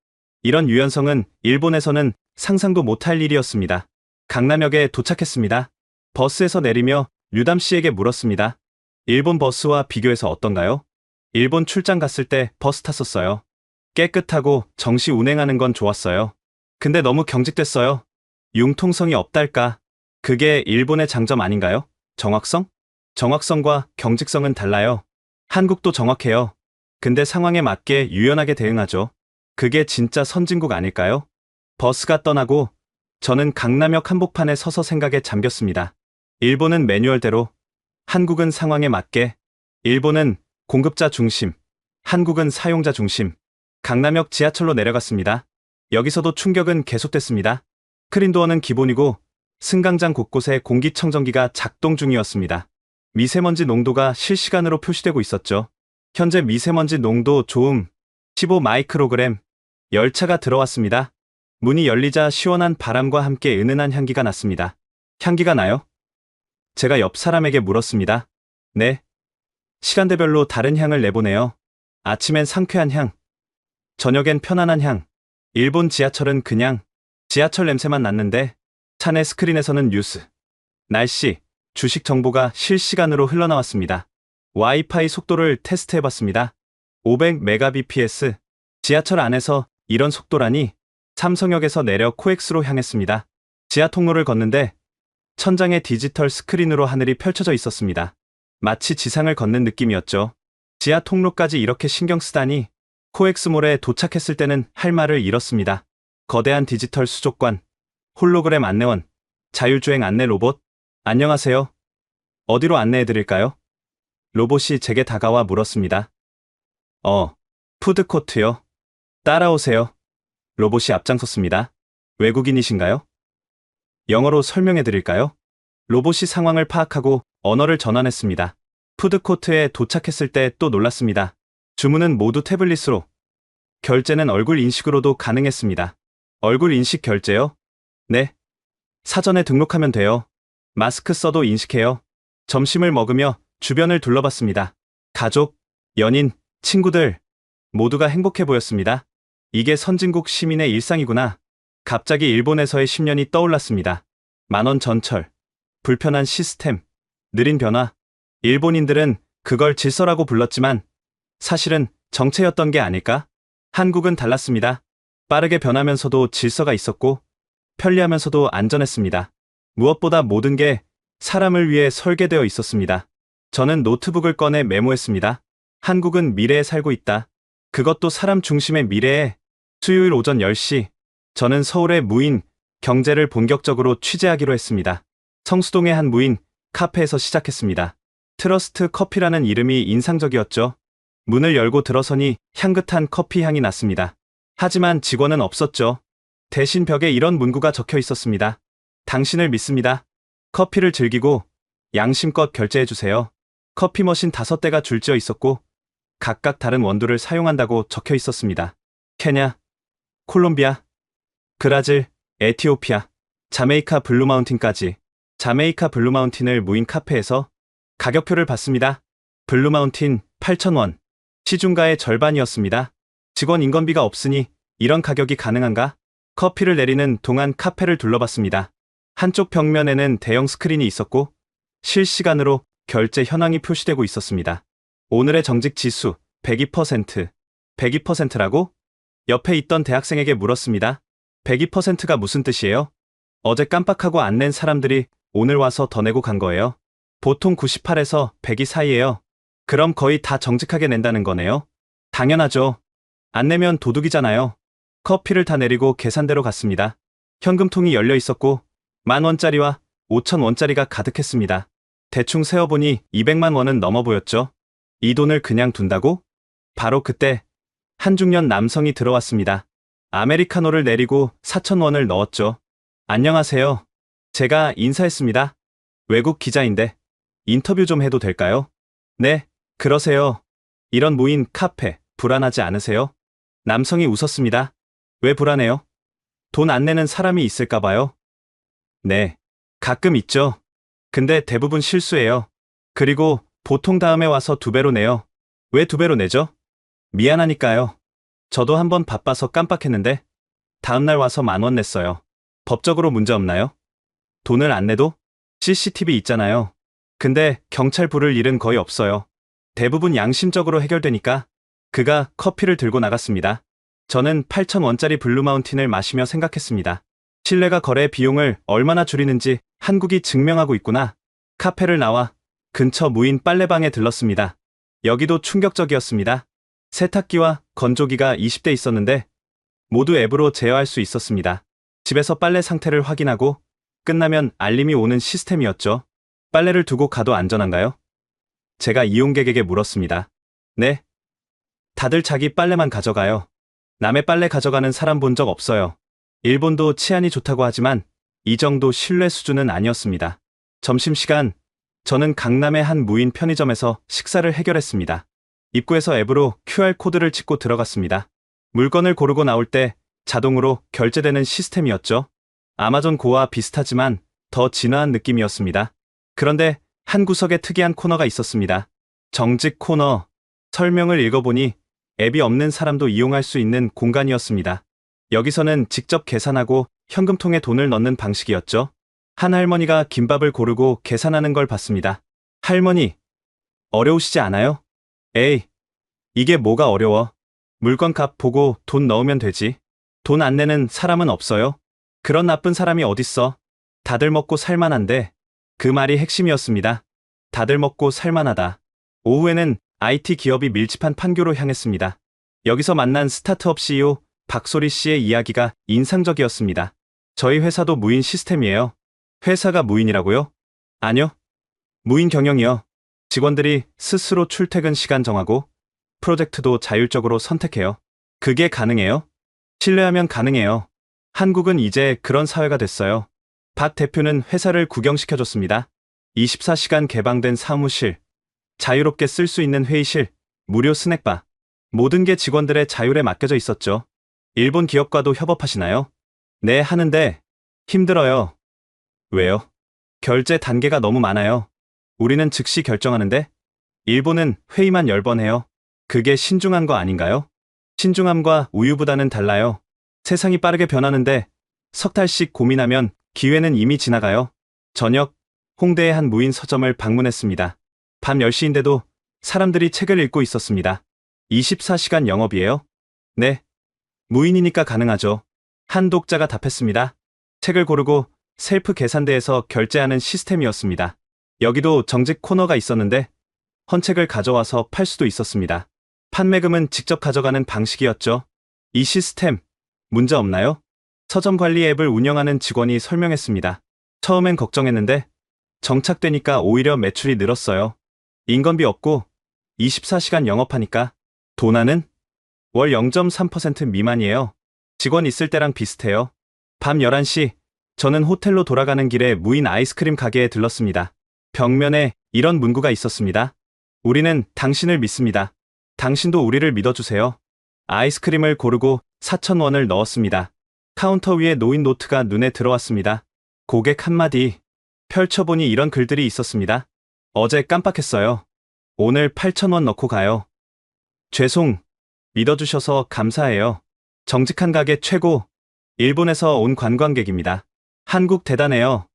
이런 유연성은 일본에서는 상상도 못할 일이었습니다. 강남역에 도착했습니다. 버스에서 내리며 류담 씨에게 물었습니다. 일본 버스와 비교해서 어떤가요? 일본 출장 갔을 때 버스 탔었어요. 깨끗하고 정시 운행하는 건 좋았어요. 근데 너무 경직됐어요. 융통성이 없달까. 그게 일본의 장점 아닌가요? 정확성? 정확성과 경직성은 달라요. 한국도 정확해요. 근데 상황에 맞게 유연하게 대응하죠. 그게 진짜 선진국 아닐까요? 버스가 떠나고 저는 강남역 한복판에 서서 생각에 잠겼습니다. 일본은 매뉴얼대로, 한국은 상황에 맞게, 일본은 공급자 중심, 한국은 사용자 중심. 강남역 지하철로 내려갔습니다. 여기서도 충격은 계속됐습니다. 스크린도어는 기본이고 승강장 곳곳에 공기청정기가 작동 중이었습니다. 미세먼지 농도가 실시간으로 표시되고 있었죠. 현재 미세먼지 농도 좋음 15 마이크로그램. 열차가 들어왔습니다. 문이 열리자 시원한 바람과 함께 은은한 향기가 났습니다. 향기가 나요? 제가 옆 사람에게 물었습니다. 네. 시간대별로 다른 향을 내보내요. 아침엔 상쾌한 향, 저녁엔 편안한 향. 일본 지하철은 그냥 지하철 냄새만 났는데 차 내 스크린에서는 뉴스, 날씨, 주식 정보가 실시간으로 흘러나왔습니다. 와이파이 속도를 테스트해봤습니다. 500mbps. 지하철 안에서 이런 속도라니. 삼성역에서 내려 코엑스로 향했습니다. 지하 통로를 걷는데 천장에 디지털 스크린으로 하늘이 펼쳐져 있었습니다. 마치 지상을 걷는 느낌이었죠. 지하 통로까지 이렇게 신경 쓰다니. 코엑스몰에 도착했을 때는 할 말을 잃었습니다. 거대한 디지털 수족관, 홀로그램 안내원, 자율주행 안내 로봇. 안녕하세요. 어디로 안내해드릴까요? 로봇이 제게 다가와 물었습니다. 푸드코트요. 따라오세요. 로봇이 앞장섰습니다. 외국인이신가요? 영어로 설명해드릴까요? 로봇이 상황을 파악하고 언어를 전환했습니다. 푸드코트에 도착했을 때 또 놀랐습니다. 주문은 모두 태블릿으로, 결제는 얼굴 인식으로도 가능했습니다. 얼굴 인식 결제요? 네. 사전에 등록하면 돼요. 마스크 써도 인식해요. 점심을 먹으며 주변을 둘러봤습니다. 가족, 연인, 친구들 모두가 행복해 보였습니다. 이게 선진국 시민의 일상이구나. 갑자기 일본에서의 10년이 떠올랐습니다. 만원 전철, 불편한 시스템, 느린 변화. 일본인들은 그걸 질서라고 불렀지만 사실은 정체였던 게 아닐까? 한국은 달랐습니다. 빠르게 변하면서도 질서가 있었고 편리하면서도 안전했습니다. 무엇보다 모든 게 사람을 위해 설계되어 있었습니다. 저는 노트북을 꺼내 메모했습니다. 한국은 미래에 살고 있다. 그것도 사람 중심의 미래에. 수요일 오전 10시, 저는 서울의 무인 경제를 본격적으로 취재하기로 했습니다. 성수동의 한 무인 카페에서 시작했습니다. 트러스트 커피라는 이름이 인상적이었죠. 문을 열고 들어서니 향긋한 커피 향이 났습니다. 하지만 직원은 없었죠. 대신 벽에 이런 문구가 적혀 있었습니다. 당신을 믿습니다. 커피를 즐기고 양심껏 결제해주세요. 커피 머신 5대가 줄지어 있었고 각각 다른 원두를 사용한다고 적혀 있었습니다. 케냐, 콜롬비아, 브라질, 에티오피아, 자메이카 블루마운틴까지. 자메이카 블루마운틴을 무인 카페에서 가격표를 봤습니다. 블루마운틴 8,000원. 시중가의 절반이었습니다. 직원 인건비가 없으니 이런 가격이 가능한가? 커피를 내리는 동안 카페를 둘러봤습니다. 한쪽 벽면에는 대형 스크린이 있었고 실시간으로 결제 현황이 표시되고 있었습니다. 오늘의 정직 지수 102%. 102%라고? 옆에 있던 대학생에게 물었습니다. 102%가 무슨 뜻이에요? 어제 깜빡하고 안 낸 사람들이 오늘 와서 더 내고 간 거예요. 보통 98에서 102 사이예요. 그럼 거의 다 정직하게 낸다는 거네요. 당연하죠. 안 내면 도둑이잖아요. 커피를 다 내리고 계산대로 갔습니다. 현금통이 열려 있었고 10,000원짜리와 5,000원짜리가 가득했습니다. 대충 세어보니 200만 원은 넘어 보였죠. 이 돈을 그냥 둔다고? 바로 그때 한 중년 남성이 들어왔습니다. 아메리카노를 내리고 4,000원을 넣었죠. 안녕하세요. 제가 인사했습니다. 외국 기자인데 인터뷰 좀 해도 될까요? 네, 그러세요. 이런 무인 카페 불안하지 않으세요? 남성이 웃었습니다. 왜 불안해요? 돈 안 내는 사람이 있을까 봐요. 네, 가끔 있죠. 근데 대부분 실수예요. 그리고 보통 다음에 와서 2배로 내요. 왜 2배로 내죠? 미안하니까요. 저도 한번 바빠서 깜빡했는데 다음날 와서 10,000원 냈어요. 법적으로 문제 없나요? 돈을 안 내도? CCTV 있잖아요. 근데 경찰 부를 일은 거의 없어요. 대부분 양심적으로 해결되니까. 그가 커피를 들고 나갔습니다. 저는 8,000원짜리 블루마운틴을 마시며 생각했습니다. 신뢰가 거래 비용을 얼마나 줄이는지 한국이 증명하고 있구나. 카페를 나와 근처 무인 빨래방에 들렀습니다. 여기도 충격적이었습니다. 세탁기와 건조기가 20대 있었는데 모두 앱으로 제어할 수 있었습니다. 집에서 빨래 상태를 확인하고 끝나면 알림이 오는 시스템이었죠. 빨래를 두고 가도 안전한가요? 제가 이용객에게 물었습니다. 네. 다들 자기 빨래만 가져가요. 남의 빨래 가져가는 사람 본 적 없어요. 일본도 치안이 좋다고 하지만 이 정도 신뢰 수준은 아니었습니다. 점심시간, 저는 강남의 한 무인 편의점에서 식사를 해결했습니다. 입구에서 앱으로 QR코드를 찍고 들어갔습니다. 물건을 고르고 나올 때 자동으로 결제되는 시스템이었죠. 아마존 고와 비슷하지만 더 진화한 느낌이었습니다. 그런데 한 구석에 특이한 코너가 있었습니다. 정직 코너. 설명을 읽어보니 앱이 없는 사람도 이용할 수 있는 공간이었습니다. 여기서는 직접 계산하고 현금통에 돈을 넣는 방식이었죠. 한 할머니가 김밥을 고르고 계산하는 걸 봤습니다. 할머니, 어려우시지 않아요? 에이, 이게 뭐가 어려워? 물건 값 보고 돈 넣으면 되지. 돈 안 내는 사람은 없어요. 그런 나쁜 사람이 어딨어. 다들 먹고 살만한데. 그 말이 핵심이었습니다. 다들 먹고 살만하다. 오후에는 IT 기업이 밀집한 판교로 향했습니다. 여기서 만난 스타트업 CEO 박소리 씨의 이야기가 인상적이었습니다. 저희 회사도 무인 시스템이에요. 회사가 무인이라고요? 아니요. 무인 경영이요. 직원들이 스스로 출퇴근 시간 정하고 프로젝트도 자율적으로 선택해요. 그게 가능해요? 신뢰하면 가능해요. 한국은 이제 그런 사회가 됐어요. 박 대표는 회사를 구경시켜줬습니다. 24시간 개방된 사무실, 자유롭게 쓸 수 있는 회의실, 무료 스낵바. 모든 게 직원들의 자율에 맡겨져 있었죠. 일본 기업과도 협업하시나요? 네, 하는데 힘들어요. 왜요? 결제 단계가 너무 많아요. 우리는 즉시 결정하는데 일본은 회의만 10번 해요. 그게 신중한 거 아닌가요? 신중함과 우유보다는 달라요. 세상이 빠르게 변하는데 석 달씩 고민하면 기회는 이미 지나가요. 저녁, 홍대의 한 무인 서점을 방문했습니다. 밤 10시인데도 사람들이 책을 읽고 있었습니다. 24시간 영업이에요? 네. 무인이니까 가능하죠. 한 독자가 답했습니다. 책을 고르고 셀프 계산대에서 결제하는 시스템이었습니다. 여기도 정직 코너가 있었는데 헌책을 가져와서 팔 수도 있었습니다. 판매금은 직접 가져가는 방식이었죠. 이 시스템 문제 없나요? 서점 관리 앱을 운영하는 직원이 설명했습니다. 처음엔 걱정했는데 정착되니까 오히려 매출이 늘었어요. 인건비 없고 24시간 영업하니까 도나는 월 0.3% 미만이에요. 직원 있을 때랑 비슷해요. 밤 11시 저는 호텔로 돌아가는 길에 무인 아이스크림 가게에 들렀습니다. 벽면에 이런 문구가 있었습니다. 우리는 당신을 믿습니다. 당신도 우리를 믿어주세요. 아이스크림을 고르고 4,000원을 넣었습니다. 카운터 위에 놓인 노트가 눈에 들어왔습니다. 고객 한마디. 펼쳐보니 이런 글들이 있었습니다. 어제 깜빡했어요. 오늘 8,000원 넣고 가요. 죄송. 믿어주셔서 감사해요. 정직한 가게 최고. 일본에서 온 관광객입니다. 한국 대단해요.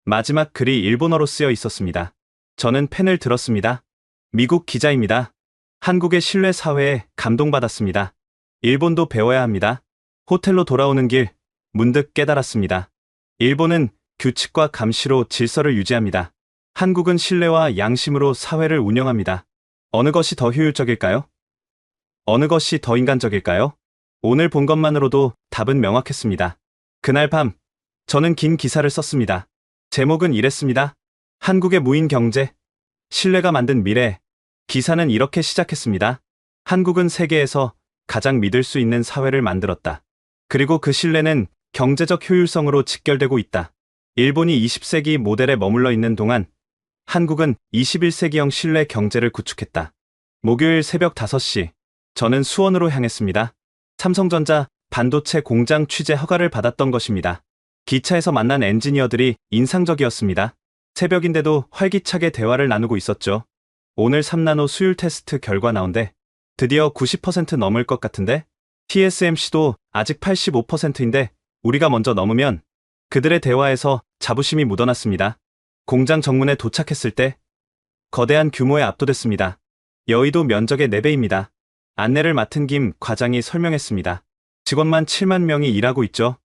마지막 글이 일본어로 쓰여 있었습니다. 저는 펜을 들었습니다. 미국 기자입니다. 한국의 신뢰 사회에 감동받았습니다. 일본도 배워야 합니다. 호텔로 돌아오는 길 문득 깨달았습니다. 일본은 규칙과 감시로 질서를 유지합니다. 한국은 신뢰와 양심으로 사회를 운영합니다. 어느 것이 더 효율적일까요? 어느 것이 더 인간적일까요? 오늘 본 것만으로도 답은 명확했습니다. 그날 밤 저는 긴 기사를 썼습니다. 제목은 이랬습니다. 한국의 무인 경제, 신뢰가 만든 미래. 기사는 이렇게 시작했습니다. 한국은 세계에서 가장 믿을 수 있는 사회를 만들었다. 그리고 그 신뢰는 경제적 효율성으로 직결되고 있다. 일본이 20세기 모델에 머물러 있는 동안 한국은 21세기형 신뢰 경제를 구축했다. 목요일 새벽 5시, 저는 수원으로 향했습니다. 삼성전자 반도체 공장 취재 허가를 받았던 것입니다. 기차에서 만난 엔지니어들이 인상적이었습니다. 새벽인데도 활기차게 대화를 나누고 있었죠. 오늘 3나노 수율 테스트 결과 나온대. 드디어 90% 넘을 것 같은데? TSMC도 아직 85%인데 우리가 먼저 넘으면. 그들의 대화에서 자부심이 묻어났습니다. 공장 정문에 도착했을 때 거대한 규모에 압도됐습니다. 여의도 면적의 4배입니다. 안내를 맡은 김 과장이 설명했습니다. 직원만 7만 명이 일하고 있죠.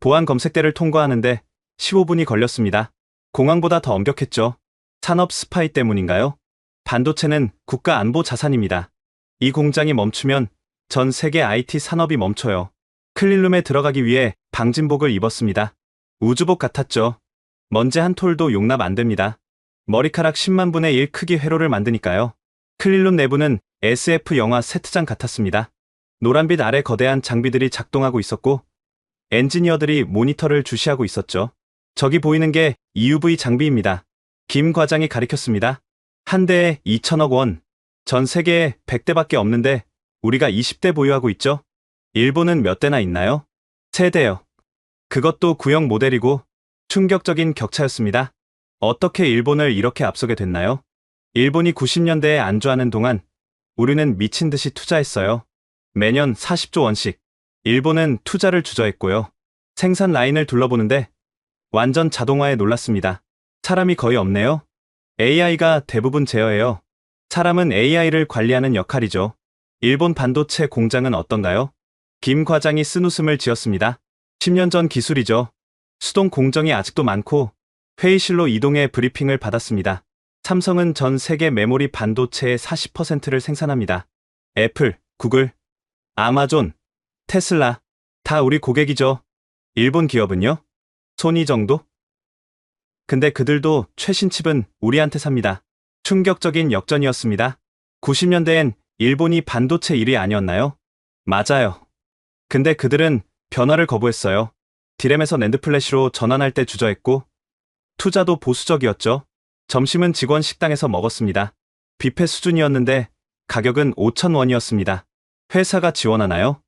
보안 검색대를 통과하는데 15분이 걸렸습니다. 공항보다 더 엄격했죠. 산업 스파이 때문인가요? 반도체는 국가 안보 자산입니다. 이 공장이 멈추면 전 세계 IT 산업이 멈춰요. 클린룸에 들어가기 위해 방진복을 입었습니다. 우주복 같았죠. 먼지 한 톨도 용납 안 됩니다. 머리카락 10만 분의 1 크기 회로를 만드니까요. 클린룸 내부는 SF 영화 세트장 같았습니다. 노란빛 아래 거대한 장비들이 작동하고 있었고 엔지니어들이 모니터를 주시하고 있었죠. 저기 보이는 게 EUV 장비입니다. 김 과장이 가리켰습니다. 한 대에 2천억 원. 전 세계에 100대밖에 없는데 우리가 20대 보유하고 있죠. 일본은 몇 대나 있나요? 3대요. 그것도 구형 모델이고 충격적인 격차였습니다. 어떻게 일본을 이렇게 앞서게 됐나요? 일본이 90년대에 안주하는 동안 우리는 미친 듯이 투자했어요. 매년 40조 원씩. 일본은 투자를 주저했고요. 생산 라인을 둘러보는데 완전 자동화에 놀랐습니다. 사람이 거의 없네요. AI가 대부분 제어해요. 사람은 AI를 관리하는 역할이죠. 일본 반도체 공장은 어떤가요? 김 과장이 쓴웃음을 지었습니다. 10년 전 기술이죠. 수동 공정이 아직도 많고 회의실로 이동해 브리핑을 받았습니다. 삼성은 전 세계 메모리 반도체의 40%를 생산합니다. 애플, 구글, 아마존, 테슬라 다 우리 고객이죠. 일본 기업은요? 소니 정도? 근데 그들도 최신 칩은 우리한테 삽니다. 충격적인 역전이었습니다. 90년대엔 일본이 반도체 1위 아니었나요? 맞아요. 근데 그들은 변화를 거부했어요. 디램에서 낸드 플래시로 전환할 때 주저했고 투자도 보수적이었죠. 점심은 직원 식당에서 먹었습니다. 뷔페 수준이었는데 가격은 5,000원이었습니다. 회사가 지원하나요?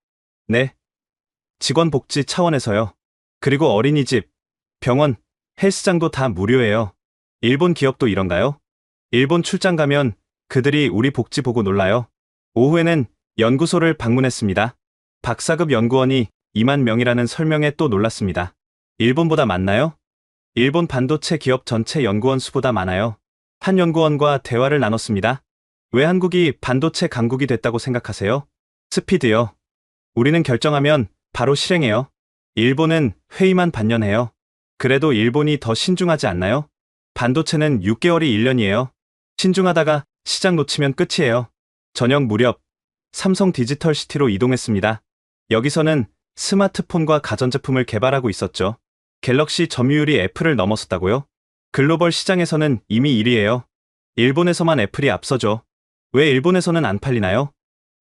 네. 직원 복지 차원에서요. 그리고 어린이집, 병원, 헬스장도 다 무료예요. 일본 기업도 이런가요? 일본 출장 가면 그들이 우리 복지 보고 놀라요. 오후에는 연구소를 방문했습니다. 박사급 연구원이 2만 명이라는 설명에 또 놀랐습니다. 일본보다 많나요? 일본 반도체 기업 전체 연구원 수보다 많아요. 한 연구원과 대화를 나눴습니다. 왜 한국이 반도체 강국이 됐다고 생각하세요? 스피드요. 우리는 결정하면 바로 실행해요. 일본은 회의만 반년해요. 그래도 일본이 더 신중하지 않나요? 반도체는 6개월이 1년이에요. 신중하다가 시장 놓치면 끝이에요. 저녁 무렵 삼성 디지털 시티로 이동했습니다. 여기서는 스마트폰과 가전제품을 개발하고 있었죠. 갤럭시 점유율이 애플을 넘어섰다고요? 글로벌 시장에서는 이미 1위예요. 일본에서만 애플이 앞서죠. 왜 일본에서는 안 팔리나요?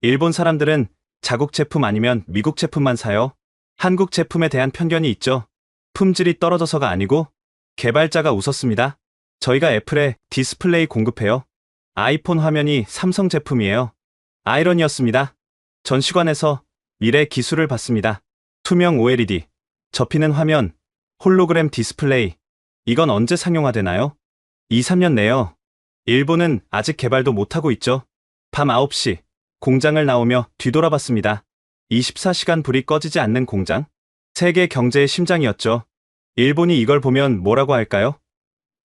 일본 사람들은 자국 제품 아니면 미국 제품만 사요. 한국 제품에 대한 편견이 있죠. 품질이 떨어져서가 아니고 개발자가 웃었습니다. 저희가 애플에 디스플레이 공급해요. 아이폰 화면이 삼성 제품이에요. 아이러니였습니다. 전시관에서 미래 기술을 봤습니다. 투명 OLED, 접히는 화면, 홀로그램 디스플레이. 이건 언제 상용화되나요? 2, 3년 내요. 일본은 아직 개발도 못하고 있죠. 밤 9시 공장을 나오며 뒤돌아봤습니다. 24시간 불이 꺼지지 않는 공장. 세계 경제의 심장이었죠. 일본이 이걸 보면 뭐라고 할까요?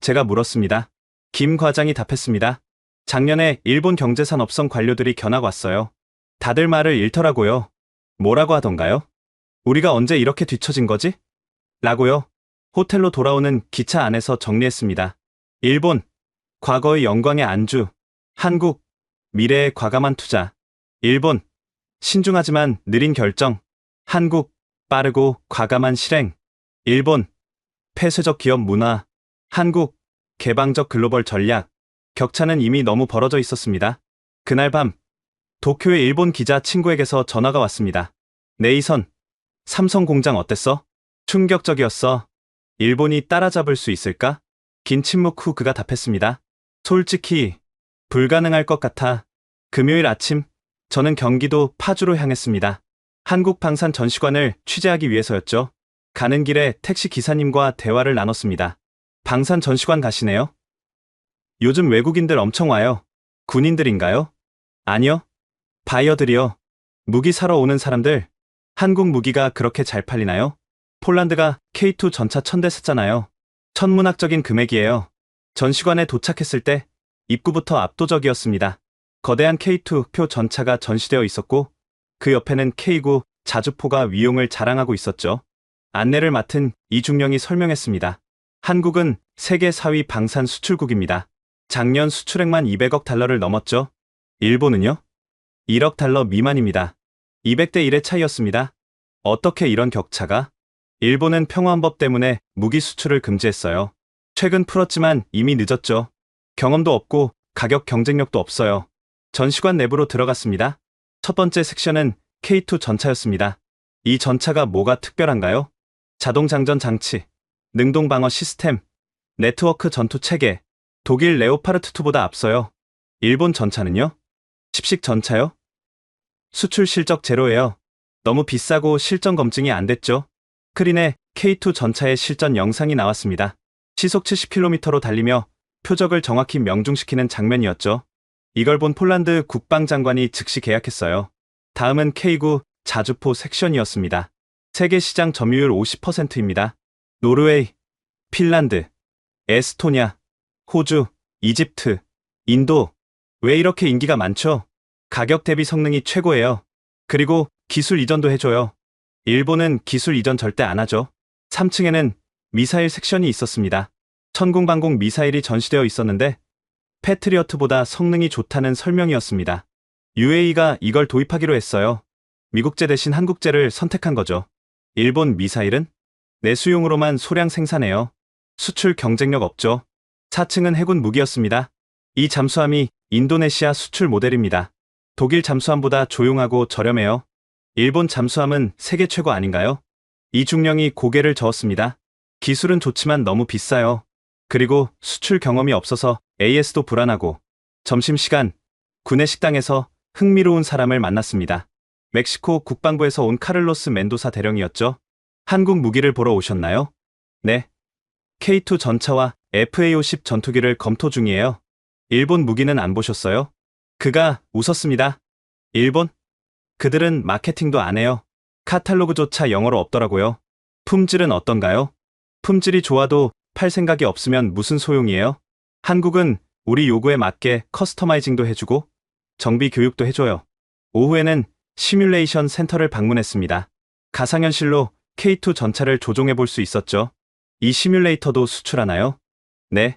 제가 물었습니다. 김 과장이 답했습니다. 작년에 일본 경제산업성 관료들이 견학 왔어요. 다들 말을 잃더라고요. 뭐라고 하던가요? 우리가 언제 이렇게 뒤처진 거지? 라고요. 호텔로 돌아오는 기차 안에서 정리했습니다. 일본, 과거의 영광의 안주. 한국, 미래의 과감한 투자. 일본, 신중하지만 느린 결정. 한국, 빠르고 과감한 실행. 일본, 폐쇄적 기업 문화. 한국, 개방적 글로벌 전략. 격차는 이미 너무 벌어져 있었습니다. 그날 밤, 도쿄의 일본 기자 친구에게서 전화가 왔습니다. 네이선, 삼성 공장 어땠어? 충격적이었어. 일본이 따라잡을 수 있을까? 긴 침묵 후 그가 답했습니다. 솔직히 불가능할 것 같아. 금요일 아침 저는 경기도 파주로 향했습니다. 한국방산 전시관을 취재하기 위해서였죠. 가는 길에 택시 기사님과 대화를 나눴습니다. 방산 전시관 가시네요? 요즘 외국인들 엄청 와요. 군인들인가요? 아니요. 바이어들이요. 무기 사러 오는 사람들. 한국 무기가 그렇게 잘 팔리나요? 폴란드가 K2 전차 1000대 샀잖아요. 천문학적인 금액이에요. 전시관에 도착했을 때 입구부터 압도적이었습니다. 거대한 K2 표 전차가 전시되어 있었고 그 옆에는 K9 자주포가 위용을 자랑하고 있었죠. 안내를 맡은 이중령이 설명했습니다. 한국은 세계 4위 방산 수출국입니다. 작년 수출액만 200억 달러를 넘었죠. 일본은요? 1억 달러 미만입니다. 200대 1의 차이였습니다. 어떻게 이런 격차가? 일본은 평화헌법 때문에 무기 수출을 금지했어요. 최근 풀었지만 이미 늦었죠. 경험도 없고 가격 경쟁력도 없어요. 전시관 내부로 들어갔습니다. 첫 번째 섹션은 K2 전차였습니다. 이 전차가 뭐가 특별한가요? 자동 장전 장치, 능동 방어 시스템, 네트워크 전투 체계, 독일 레오파르트 2보다 앞서요. 일본 전차는요? 칩식 전차요? 수출 실적 제로예요. 너무 비싸고 실전 검증이 안 됐죠. 스크린에 K2 전차의 실전 영상이 나왔습니다. 시속 70km로 달리며 표적을 정확히 명중시키는 장면이었죠. 이걸 본 폴란드 국방장관이 즉시 계약했어요. 다음은 K9 자주포 섹션이었습니다. 세계 시장 점유율 50%입니다. 노르웨이, 핀란드, 에스토니아, 호주, 이집트, 인도. 왜 이렇게 인기가 많죠? 가격 대비 성능이 최고예요. 그리고 기술 이전도 해줘요. 일본은 기술 이전 절대 안 하죠. 3층에는 미사일 섹션이 있었습니다. 천공방공 미사일이 전시되어 있었는데 패트리어트보다 성능이 좋다는 설명이었습니다. UAE가 이걸 도입하기로 했어요. 미국제 대신 한국제를 선택한 거죠. 일본 미사일은 내수용으로만 소량 생산해요. 수출 경쟁력 없죠. 4층은 해군 무기였습니다. 이 잠수함이 인도네시아 수출 모델입니다. 독일 잠수함보다 조용하고 저렴해요. 일본 잠수함은 세계 최고 아닌가요? 이중령이 고개를 저었습니다. 기술은 좋지만 너무 비싸요. 그리고 수출 경험이 없어서 AS도 불안하고. 점심시간, 구내 식당에서 흥미로운 사람을 만났습니다. 멕시코 국방부에서 온 카를로스 멘도사 대령이었죠. 한국 무기를 보러 오셨나요? 네. K2 전차와 FA-50 전투기를 검토 중이에요. 일본 무기는 안 보셨어요? 그가 웃었습니다. 일본? 그들은 마케팅도 안 해요. 카탈로그조차 영어로 없더라고요. 품질은 어떤가요? 품질이 좋아도 팔 생각이 없으면 무슨 소용이에요? 한국은 우리 요구에 맞게 커스터마이징도 해주고 정비 교육도 해줘요. 오후에는 시뮬레이션 센터를 방문했습니다. 가상현실로 K2 전차를 조종해 볼 수 있었죠. 이 시뮬레이터도 수출하나요? 네.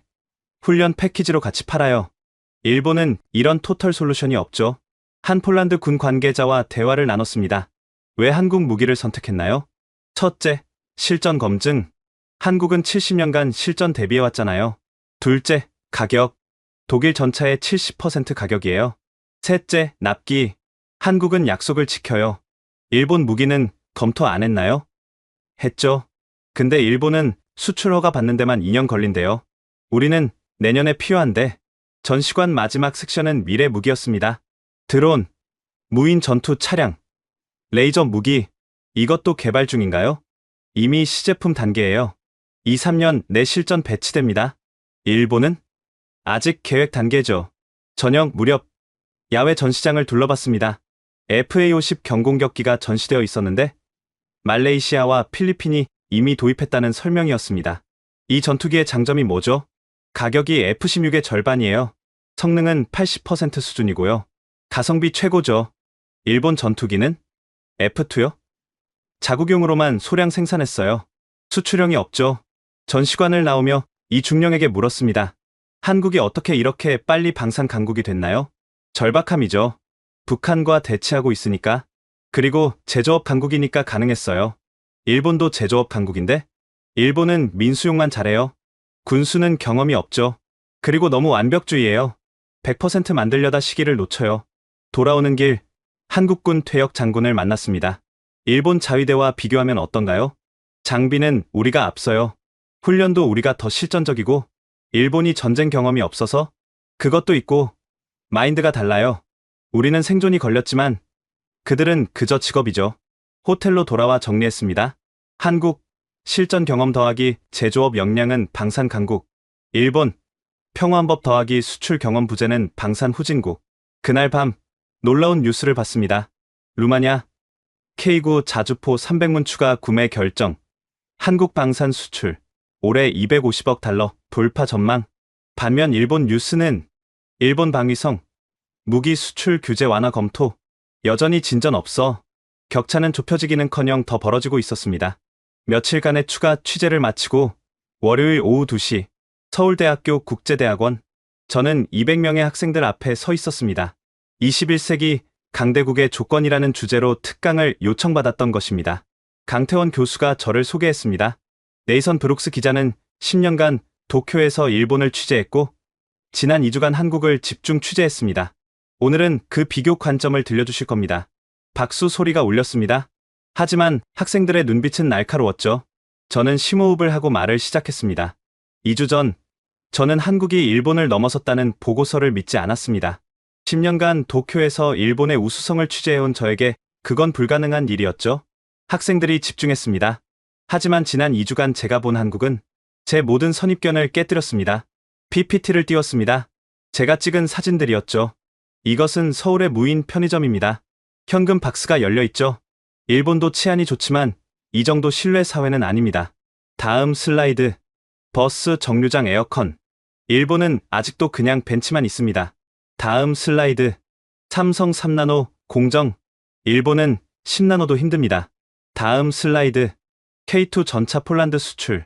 훈련 패키지로 같이 팔아요. 일본은 이런 토털 솔루션이 없죠. 한 폴란드 군 관계자와 대화를 나눴습니다. 왜 한국 무기를 선택했나요? 첫째, 실전 검증. 한국은 70년간 실전 대비해왔잖아요. 둘째, 가격. 독일 전차의 70% 가격이에요. 셋째, 납기. 한국은 약속을 지켜요. 일본 무기는 검토 안 했나요? 했죠. 근데 일본은 수출 허가 받는 데만 2년 걸린대요. 우리는 내년에 필요한데. 전시관 마지막 섹션은 미래 무기였습니다. 드론, 무인 전투 차량, 레이저 무기, 이것도 개발 중인가요? 이미 시제품 단계예요. 2, 3년 내 실전 배치됩니다. 일본은? 아직 계획 단계죠. 저녁 무렵 야외 전시장을 둘러봤습니다. FA-50 경공격기가 전시되어 있었는데 말레이시아와 필리핀이 이미 도입했다는 설명이었습니다. 이 전투기의 장점이 뭐죠? 가격이 F-16의 절반이에요. 성능은 80% 수준이고요. 가성비 최고죠. 일본 전투기는? F2요? 자국용으로만 소량 생산했어요. 수출형이 없죠. 전시관을 나오며 이 중령에게 물었습니다. 한국이 어떻게 이렇게 빨리 방산 강국이 됐나요? 절박함이죠. 북한과 대치하고 있으니까. 그리고 제조업 강국이니까 가능했어요. 일본도 제조업 강국인데? 일본은 민수용만 잘해요. 군수는 경험이 없죠. 그리고 너무 완벽주의예요. 100% 만들려다 시기를 놓쳐요. 돌아오는 길, 한국군 퇴역 장군을 만났습니다. 일본 자위대와 비교하면 어떤가요? 장비는 우리가 앞서요. 훈련도 우리가 더 실전적이고, 일본이 전쟁 경험이 없어서 그것도 있고, 마인드가 달라요. 우리는 생존이 걸렸지만, 그들은 그저 직업이죠. 호텔로 돌아와 정리했습니다. 한국, 실전 경험 더하기 제조업 역량은 방산 강국. 일본, 평화헌법 더하기 수출 경험 부재는 방산 후진국. 그날 밤 놀라운 뉴스를 봤습니다. 루마니아, K9 자주포 300문 추가 구매 결정. 한국 방산 수출, 올해 250억 달러 돌파 전망. 반면 일본 뉴스는 일본 방위성, 무기 수출 규제 완화 검토. 여전히 진전 없어. 격차는 좁혀지기는커녕 더 벌어지고 있었습니다. 며칠간의 추가 취재를 마치고 월요일 오후 2시 서울대학교 국제대학원. 저는 200명의 학생들 앞에 서 있었습니다. 21세기 강대국의 조건이라는 주제로 특강을 요청받았던 것입니다. 강태원 교수가 저를 소개했습니다. 네이선 브룩스 기자는 10년간 도쿄에서 일본을 취재했고 지난 2주간 한국을 집중 취재했습니다. 오늘은 그 비교 관점을 들려주실 겁니다. 박수 소리가 울렸습니다. 하지만 학생들의 눈빛은 날카로웠죠. 저는 심호흡을 하고 말을 시작했습니다. 2주 전, 저는 한국이 일본을 넘어섰다는 보고서를 믿지 않았습니다. 10년간 도쿄에서 일본의 우수성을 취재해온 저에게 그건 불가능한 일이었죠. 학생들이 집중했습니다. 하지만 지난 2주간 제가 본 한국은 제 모든 선입견을 깨뜨렸습니다. PPT를 띄웠습니다. 제가 찍은 사진들이었죠. 이것은 서울의 무인 편의점입니다. 현금 박스가 열려있죠. 일본도 치안이 좋지만 이 정도 신뢰 사회는 아닙니다. 다음 슬라이드. 버스 정류장 에어컨. 일본은 아직도 그냥 벤치만 있습니다. 다음 슬라이드. 삼성 3나노 공정. 일본은 10나노도 힘듭니다. 다음 슬라이드. K2 전차 폴란드 수출.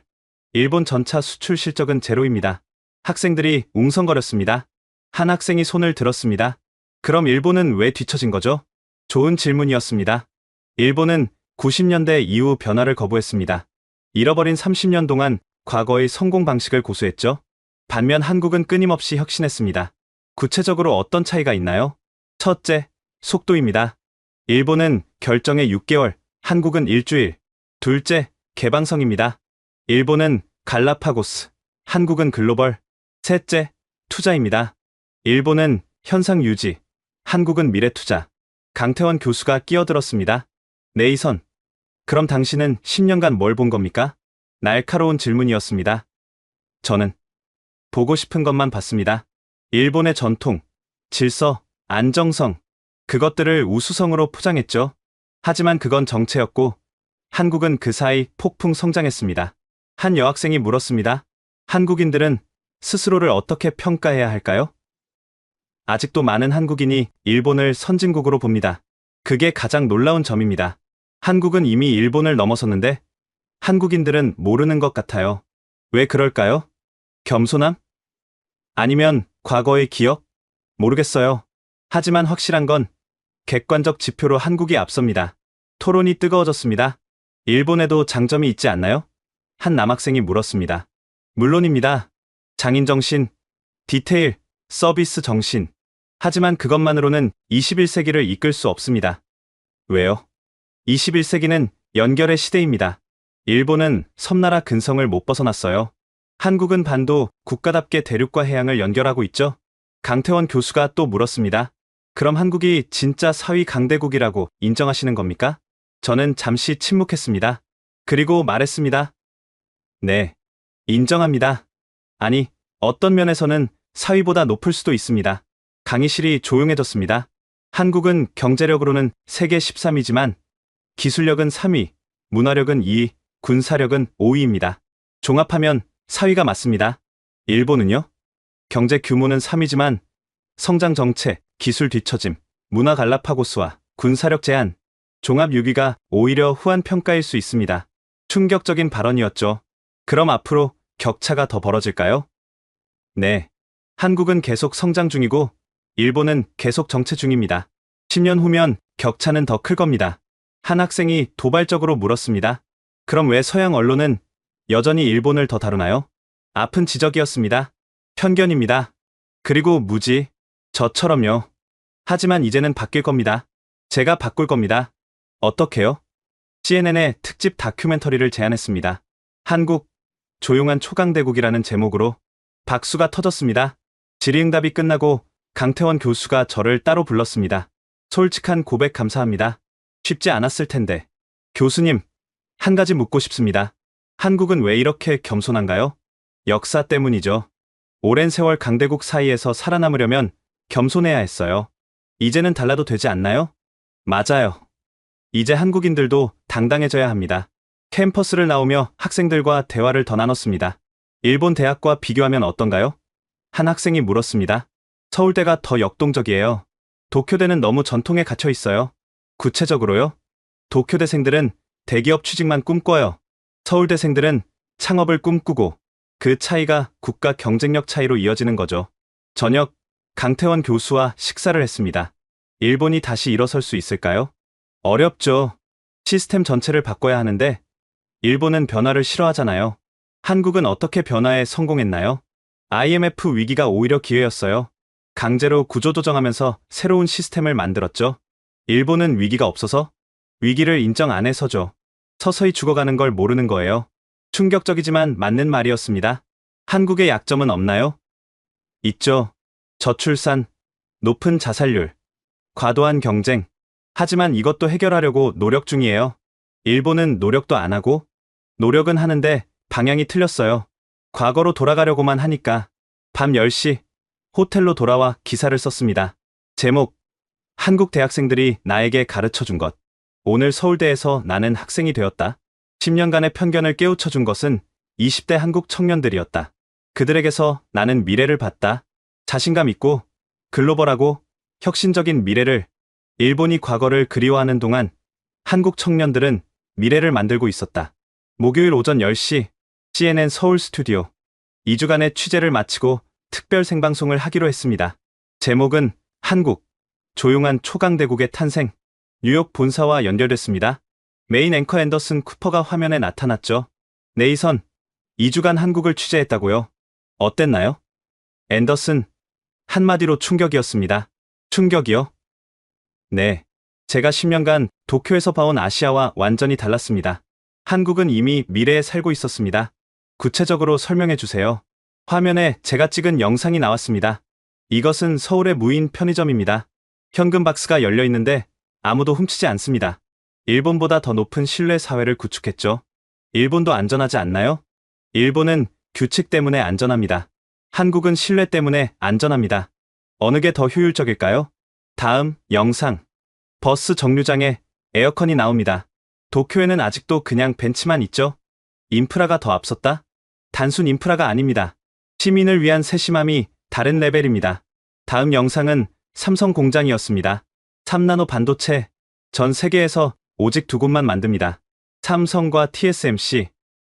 일본 전차 수출 실적은 제로입니다. 학생들이 웅성거렸습니다. 한 학생이 손을 들었습니다. 그럼 일본은 왜 뒤처진 거죠? 좋은 질문이었습니다. 일본은 90년대 이후 변화를 거부했습니다. 잃어버린 30년 동안 과거의 성공 방식을 고수했죠. 반면 한국은 끊임없이 혁신했습니다. 구체적으로 어떤 차이가 있나요? 첫째, 속도입니다. 일본은 결정에 6개월, 한국은 일주일. 둘째, 개방성입니다. 일본은 갈라파고스, 한국은 글로벌. 셋째, 투자입니다. 일본은 현상 유지, 한국은 미래 투자. 강태원 교수가 끼어들었습니다. 네이선, 그럼 당신은 10년간 뭘 본 겁니까? 날카로운 질문이었습니다. 저는 보고 싶은 것만 봤습니다. 일본의 전통, 질서, 안정성, 그것들을 우수성으로 포장했죠. 하지만 그건 정체였고 한국은 그 사이 폭풍 성장했습니다. 한 여학생이 물었습니다. 한국인들은 스스로를 어떻게 평가해야 할까요? 아직도 많은 한국인이 일본을 선진국으로 봅니다. 그게 가장 놀라운 점입니다. 한국은 이미 일본을 넘어섰는데 한국인들은 모르는 것 같아요. 왜 그럴까요? 겸손함? 아니면 과거의 기억? 모르겠어요. 하지만 확실한 건 객관적 지표로 한국이 앞섭니다. 토론이 뜨거워졌습니다. 일본에도 장점이 있지 않나요? 한 남학생이 물었습니다. 물론입니다. 장인 정신, 디테일, 서비스 정신. 하지만 그것만으로는 21세기를 이끌 수 없습니다. 왜요? 21세기는 연결의 시대입니다. 일본은 섬나라 근성을 못 벗어났어요. 한국은 반도 국가답게 대륙과 해양을 연결하고 있죠. 강태원 교수가 또 물었습니다. 그럼 한국이 진짜 사위 강대국이라고 인정하시는 겁니까? 저는 잠시 침묵했습니다. 그리고 말했습니다. 네, 인정합니다. 아니, 어떤 면에서는 사위보다 높을 수도 있습니다. 강의실이 조용해졌습니다. 한국은 경제력으로는 세계 13위지만 기술력은 3위, 문화력은 2위, 군사력은 5위입니다. 종합하면 4위가 맞습니다. 일본은요? 경제 규모는 3위지만 성장 정체, 기술 뒤처짐, 문화 갈라파고스와 군사력 제한, 종합 6위가 오히려 후한 평가일 수 있습니다. 충격적인 발언이었죠. 그럼 앞으로 격차가 더 벌어질까요? 네. 한국은 계속 성장 중이고 일본은 계속 정체 중입니다. 10년 후면 격차는 더 클 겁니다. 한 학생이 도발적으로 물었습니다. 그럼 왜 서양 언론은 여전히 일본을 더 다루나요? 아픈 지적이었습니다. 편견입니다. 그리고 무지, 저처럼요. 하지만 이제는 바뀔 겁니다. 제가 바꿀 겁니다. 어떻게요? CNN의 특집 다큐멘터리를 제안했습니다. 한국, 조용한 초강대국이라는 제목으로 박수가 터졌습니다. 질의응답이 끝나고 강태원 교수가 저를 따로 불렀습니다. 솔직한 고백 감사합니다. 쉽지 않았을 텐데. 교수님, 한 가지 묻고 싶습니다. 한국은 왜 이렇게 겸손한가요? 역사 때문이죠. 오랜 세월 강대국 사이에서 살아남으려면 겸손해야 했어요. 이제는 달라도 되지 않나요? 맞아요. 이제 한국인들도 당당해져야 합니다. 캠퍼스를 나오며 학생들과 대화를 더 나눴습니다. 일본 대학과 비교하면 어떤가요? 한 학생이 물었습니다. 서울대가 더 역동적이에요. 도쿄대는 너무 전통에 갇혀 있어요. 구체적으로요? 도쿄대생들은 대기업 취직만 꿈꿔요. 서울대생들은 창업을 꿈꾸고 그 차이가 국가 경쟁력 차이로 이어지는 거죠. 저녁, 강태원 교수와 식사를 했습니다. 일본이 다시 일어설 수 있을까요? 어렵죠. 시스템 전체를 바꿔야 하는데 일본은 변화를 싫어하잖아요. 한국은 어떻게 변화에 성공했나요? IMF 위기가 오히려 기회였어요. 강제로 구조조정하면서 새로운 시스템을 만들었죠. 일본은 위기가 없어서 위기를 인정 안 해서죠. 서서히 죽어가는 걸 모르는 거예요. 충격적이지만 맞는 말이었습니다. 한국의 약점은 없나요? 있죠. 저출산, 높은 자살률, 과도한 경쟁. 하지만 이것도 해결하려고 노력 중이에요. 일본은 노력도 안 하고 노력은 하는데 방향이 틀렸어요. 과거로 돌아가려고만 하니까 밤 10시 호텔로 돌아와 기사를 썼습니다. 제목, 한국 대학생들이 나에게 가르쳐준 것. 오늘 서울대에서 나는 학생이 되었다. 10년간의 편견을 깨우쳐준 것은 20대 한국 청년들이었다. 그들에게서 나는 미래를 봤다. 자신감 있고 글로벌하고 혁신적인 미래를. 일본이 과거를 그리워하는 동안 한국 청년들은 미래를 만들고 있었다. 목요일 오전 10시 CNN 서울 스튜디오. 2주간의 취재를 마치고 특별 생방송을 하기로 했습니다. 제목은 한국, 조용한 초강대국의 탄생. 뉴욕 본사와 연결됐습니다. 메인 앵커 앤더슨 쿠퍼가 화면에 나타났죠. 네이선, 2주간 한국을 취재했다고요? 어땠나요? 앤더슨, 한마디로 충격이었습니다. 충격이요? 네. 제가 10년간 도쿄에서 봐온 아시아와 완전히 달랐습니다. 한국은 이미 미래에 살고 있었습니다. 구체적으로 설명해 주세요. 화면에 제가 찍은 영상이 나왔습니다. 이것은 서울의 무인 편의점입니다. 현금 박스가 열려 있는데 아무도 훔치지 않습니다. 일본보다 더 높은 신뢰 사회를 구축했죠. 일본도 안전하지 않나요? 일본은 규칙 때문에 안전합니다. 한국은 신뢰 때문에 안전합니다. 어느 게 더 효율적일까요? 다음 영상. 버스 정류장에 에어컨이 나옵니다. 도쿄에는 아직도 그냥 벤치만 있죠? 인프라가 더 앞섰다? 단순 인프라가 아닙니다. 시민을 위한 세심함이 다른 레벨입니다. 다음 영상은 삼성 공장이었습니다. 3나노 반도체, 전 세계에서 오직 2곳만 만듭니다. 삼성과 TSMC.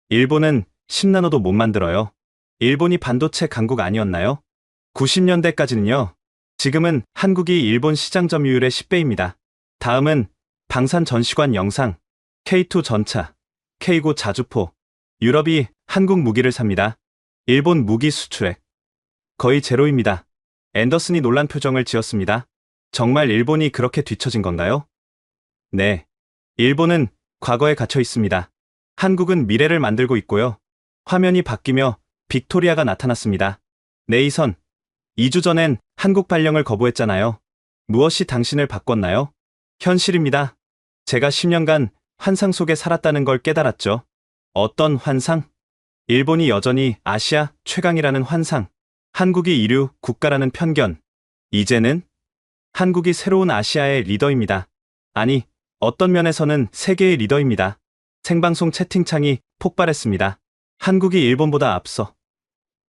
일본은 10나노도 못 만들어요. 일본이 반도체 강국 아니었나요? 90년대까지는요. 지금은 한국이 일본 시장 점유율의 10배입니다. 다음은 방산 전시관 영상, K2 전차, K9 자주포. 유럽이 한국 무기를 삽니다. 일본 무기 수출액 거의 제로입니다. 앤더슨이 놀란 표정을 지었습니다. 정말 일본이 그렇게 뒤처진 건가요? 네. 일본은 과거에 갇혀 있습니다. 한국은 미래를 만들고 있고요. 화면이 바뀌며 빅토리아가 나타났습니다. 네이선, 2주 전엔 한국 발령을 거부했잖아요. 무엇이 당신을 바꿨나요? 현실입니다. 제가 10년간 환상 속에 살았다는 걸 깨달았죠. 어떤 환상? 일본이 여전히 아시아 최강이라는 환상. 한국이 이류 국가라는 편견. 이제는 한국이 새로운 아시아의 리더입니다. 아니, 어떤 면에서는 세계의 리더입니다. 생방송 채팅창이 폭발했습니다. 한국이 일본보다 앞서.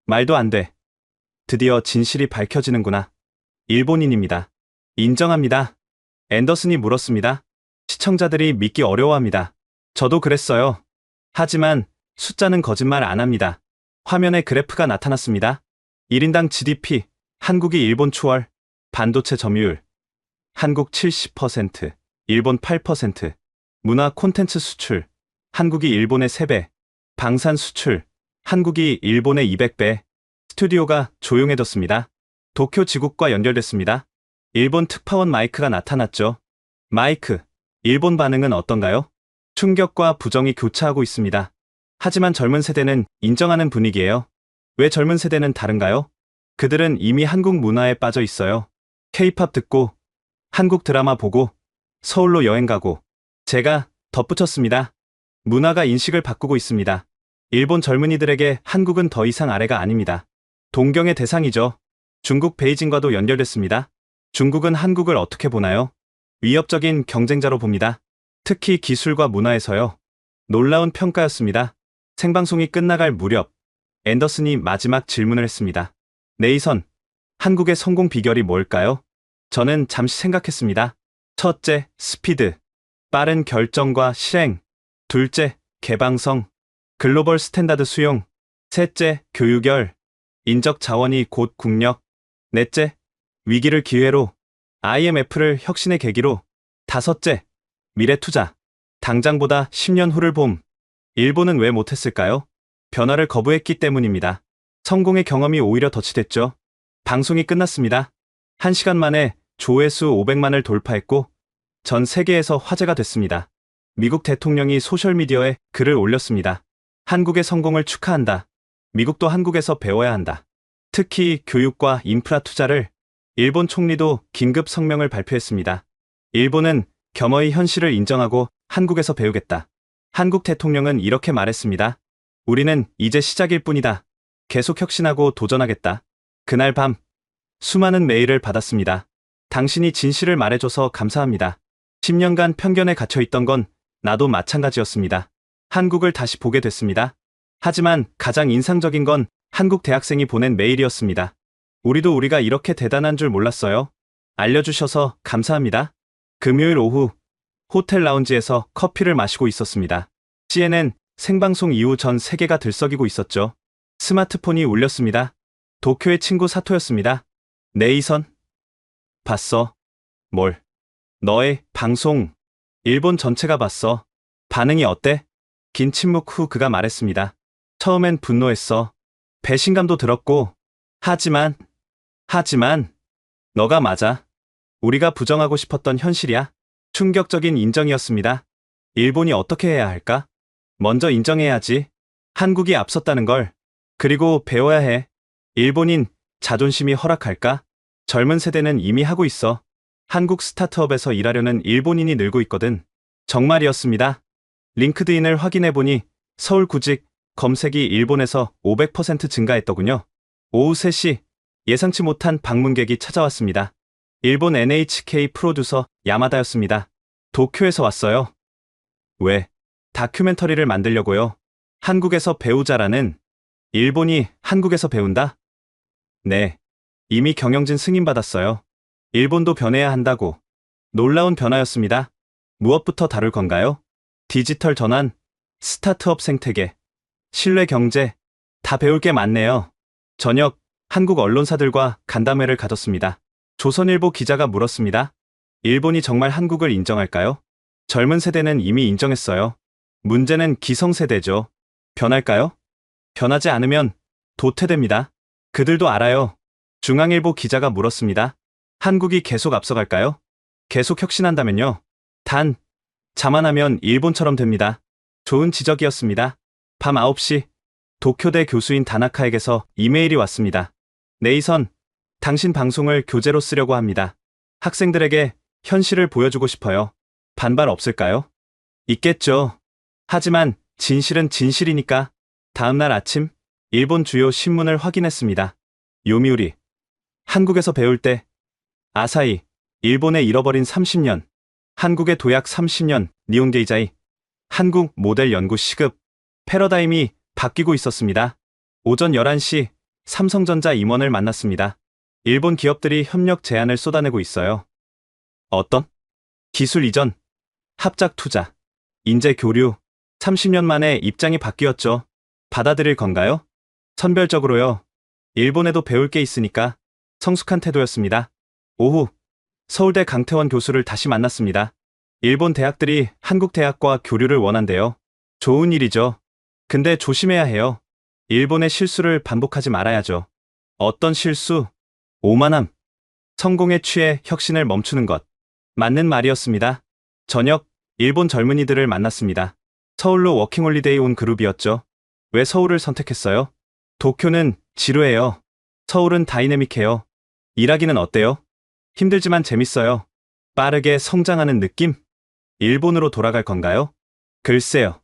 말도 안 돼. 드디어 진실이 밝혀지는구나. 일본인입니다. 인정합니다. 앤더슨이 물었습니다. 시청자들이 믿기 어려워합니다. 저도 그랬어요. 하지만 숫자는 거짓말 안 합니다. 화면에 그래프가 나타났습니다. 1인당 GDP, 한국이 일본 추월, 반도체 점유율, 한국 70%, 일본 8%, 문화 콘텐츠 수출, 한국이 일본의 3배, 방산 수출, 한국이 일본의 200배, 스튜디오가 조용해졌습니다. 도쿄 지국과 연결됐습니다. 일본 특파원 마이크가 나타났죠. 마이크, 일본 반응은 어떤가요? 충격과 부정이 교차하고 있습니다. 하지만 젊은 세대는 인정하는 분위기예요. 왜 젊은 세대는 다른가요? 그들은 이미 한국 문화에 빠져 있어요. K-팝 듣고, 한국 드라마 보고, 서울로 여행 가고. 제가 덧붙였습니다. 문화가 인식을 바꾸고 있습니다. 일본 젊은이들에게 한국은 더 이상 아래가 아닙니다. 동경의 대상이죠. 중국 베이징과도 연결됐습니다. 중국은 한국을 어떻게 보나요? 위협적인 경쟁자로 봅니다. 특히 기술과 문화에서요. 놀라운 평가였습니다. 생방송이 끝나갈 무렵 앤더슨이 마지막 질문을 했습니다. 네이선, 한국의 성공 비결이 뭘까요? 저는 잠시 생각했습니다. 첫째, 스피드. 빠른 결정과 실행. 둘째, 개방성. 글로벌 스탠다드 수용. 셋째, 교육열. 인적 자원이 곧 국력. 넷째, 위기를 기회로. IMF를 혁신의 계기로. 다섯째, 미래 투자. 당장보다 10년 후를 봄. 일본은 왜 못했을까요? 변화를 거부했기 때문입니다. 성공의 경험이 오히려 덫이됐죠. 방송이 끝났습니다. 1시간 만에 조회수 500만을 돌파했고 전 세계에서 화제가 됐습니다. 미국 대통령이 소셜미디어에 글을 올렸습니다. 한국의 성공을 축하한다. 미국도 한국에서 배워야 한다. 특히 교육과 인프라 투자를. 일본 총리도 긴급 성명을 발표했습니다. 일본은 겸허히 현실을 인정하고 한국에서 배우겠다. 한국 대통령은 이렇게 말했습니다. 우리는 이제 시작일 뿐이다. 계속 혁신하고 도전하겠다. 그날 밤 수많은 메일을 받았습니다. 당신이 진실을 말해줘서 감사합니다. 10년간 편견에 갇혀있던 건 나도 마찬가지였습니다. 한국을 다시 보게 됐습니다. 하지만 가장 인상적인 건 한국 대학생이 보낸 메일이었습니다. 우리도 우리가 이렇게 대단한 줄 몰랐어요. 알려주셔서 감사합니다. 금요일 오후 호텔 라운지에서 커피를 마시고 있었습니다. CNN 생방송 이후 전 세계가 들썩이고 있었죠. 스마트폰이 울렸습니다. 도쿄의 친구 사토였습니다. 네이선? 봤어? 뭘? 너의 방송. 일본 전체가 봤어. 반응이 어때? 긴 침묵 후 그가 말했습니다. 처음엔 분노했어. 배신감도 들었고. 하지만, 너가 맞아. 우리가 부정하고 싶었던 현실이야. 충격적인 인정이었습니다. 일본이 어떻게 해야 할까? 먼저 인정해야지. 한국이 앞섰다는 걸. 그리고 배워야 해. 일본인 자존심이 허락할까? 젊은 세대는 이미 하고 있어. 한국 스타트업에서 일하려는 일본인이 늘고 있거든. 정말이었습니다. 링크드인을 확인해보니 서울 구직 검색이 일본에서 500% 증가했더군요. 오후 3시 예상치 못한 방문객이 찾아왔습니다. 일본 NHK 프로듀서 야마다였습니다. 도쿄에서 왔어요. 왜? 다큐멘터리를 만들려고요. 한국에서 배우자라는. 일본이 한국에서 배운다? 네. 이미 경영진 승인받았어요. 일본도 변해야 한다고. 놀라운 변화였습니다. 무엇부터 다룰 건가요? 디지털 전환, 스타트업 생태계, 신뢰 경제, 다 배울 게 많네요. 저녁 한국 언론사들과 간담회를 가졌습니다. 조선일보 기자가 물었습니다. 일본이 정말 한국을 인정할까요? 젊은 세대는 이미 인정했어요. 문제는 기성세대죠. 변할까요? 변하지 않으면 도태됩니다. 그들도 알아요. 중앙일보 기자가 물었습니다. 한국이 계속 앞서갈까요? 계속 혁신한다면요. 단, 자만하면 일본처럼 됩니다. 좋은 지적이었습니다. 밤 9시, 도쿄대 교수인 다나카에게서 이메일이 왔습니다. 네이선, 당신 방송을 교재로 쓰려고 합니다. 학생들에게 현실을 보여주고 싶어요. 반발 없을까요? 있겠죠. 하지만 진실은 진실이니까. 다음날 아침, 일본 주요 신문을 확인했습니다. 요미우리, 한국에서 배울 때, 아사히, 일본의 잃어버린 30년, 한국의 도약 30년, 니혼게이자이, 한국 모델 연구 시급, 패러다임이 바뀌고 있었습니다. 오전 11시, 삼성전자 임원을 만났습니다. 일본 기업들이 협력 제안을 쏟아내고 있어요. 어떤? 기술 이전, 합작 투자, 인재 교류, 30년 만에 입장이 바뀌었죠. 받아들일 건가요? 선별적으로요. 일본에도 배울 게 있으니까. 성숙한 태도였습니다. 오후, 서울대 강태원 교수를 다시 만났습니다. 일본 대학들이 한국 대학과 교류를 원한대요. 좋은 일이죠. 근데 조심해야 해요. 일본의 실수를 반복하지 말아야죠. 어떤 실수? 오만함. 성공에 취해 혁신을 멈추는 것. 맞는 말이었습니다. 저녁, 일본 젊은이들을 만났습니다. 서울로 워킹홀리데이 온 그룹이었죠. 왜 서울을 선택했어요? 도쿄는 지루해요. 서울은 다이내믹해요. 일하기는 어때요? 힘들지만 재밌어요. 빠르게 성장하는 느낌? 일본으로 돌아갈 건가요? 글쎄요.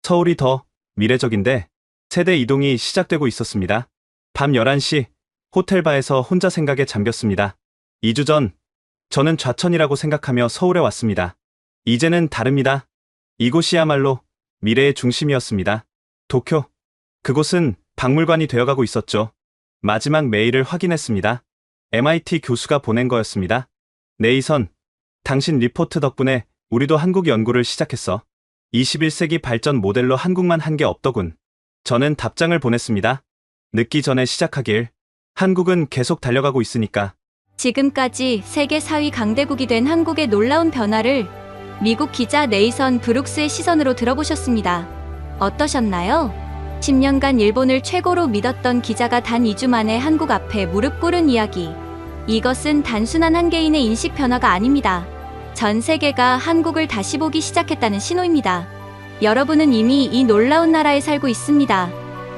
서울이 더 미래적인데 세대 이동이 시작되고 있었습니다. 밤 11시 호텔바에서 혼자 생각에 잠겼습니다. 2주 전 저는 좌천이라고 생각하며 서울에 왔습니다. 이제는 다릅니다. 이곳이야말로 미래의 중심이었습니다. 도쿄. 그곳은 박물관이 되어가고 있었죠. 마지막 메일을 확인했습니다. MIT 교수가 보낸 거였습니다. 네이선, 당신 리포트 덕분에 우리도 한국 연구를 시작했어. 21세기 발전 모델로 한국만 한 게 없더군. 저는 답장을 보냈습니다. 늦기 전에 시작하길. 한국은 계속 달려가고 있으니까. 지금까지 세계 4위 강대국이 된 한국의 놀라운 변화를 미국 기자 네이선 브룩스의 시선으로 들어보셨습니다. 어떠셨나요? 10년간 일본을 최고로 믿었던 기자가 단 2주 만에 한국 앞에 무릎 꿇은 이야기. 이것은 단순한 한 개인의 인식 변화가 아닙니다. 전 세계가 한국을 다시 보기 시작했다는 신호입니다. 여러분은 이미 이 놀라운 나라에 살고 있습니다.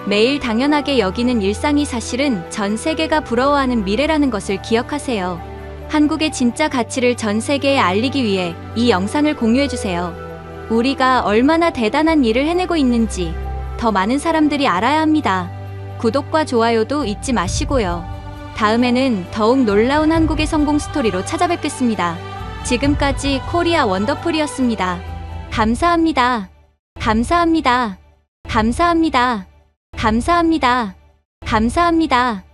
매일 당연하게 여기는 일상이 사실은 전 세계가 부러워하는 미래라는 것을 기억하세요. 한국의 진짜 가치를 전 세계에 알리기 위해 이 영상을 공유해주세요. 우리가 얼마나 대단한 일을 해내고 있는지 더 많은 사람들이 알아야 합니다. 구독과 좋아요도 잊지 마시고요. 다음에는 더욱 놀라운 한국의 성공 스토리로 찾아뵙겠습니다. 지금까지 코리아 원더풀이었습니다. 감사합니다. 감사합니다. 감사합니다. 감사합니다. 감사합니다.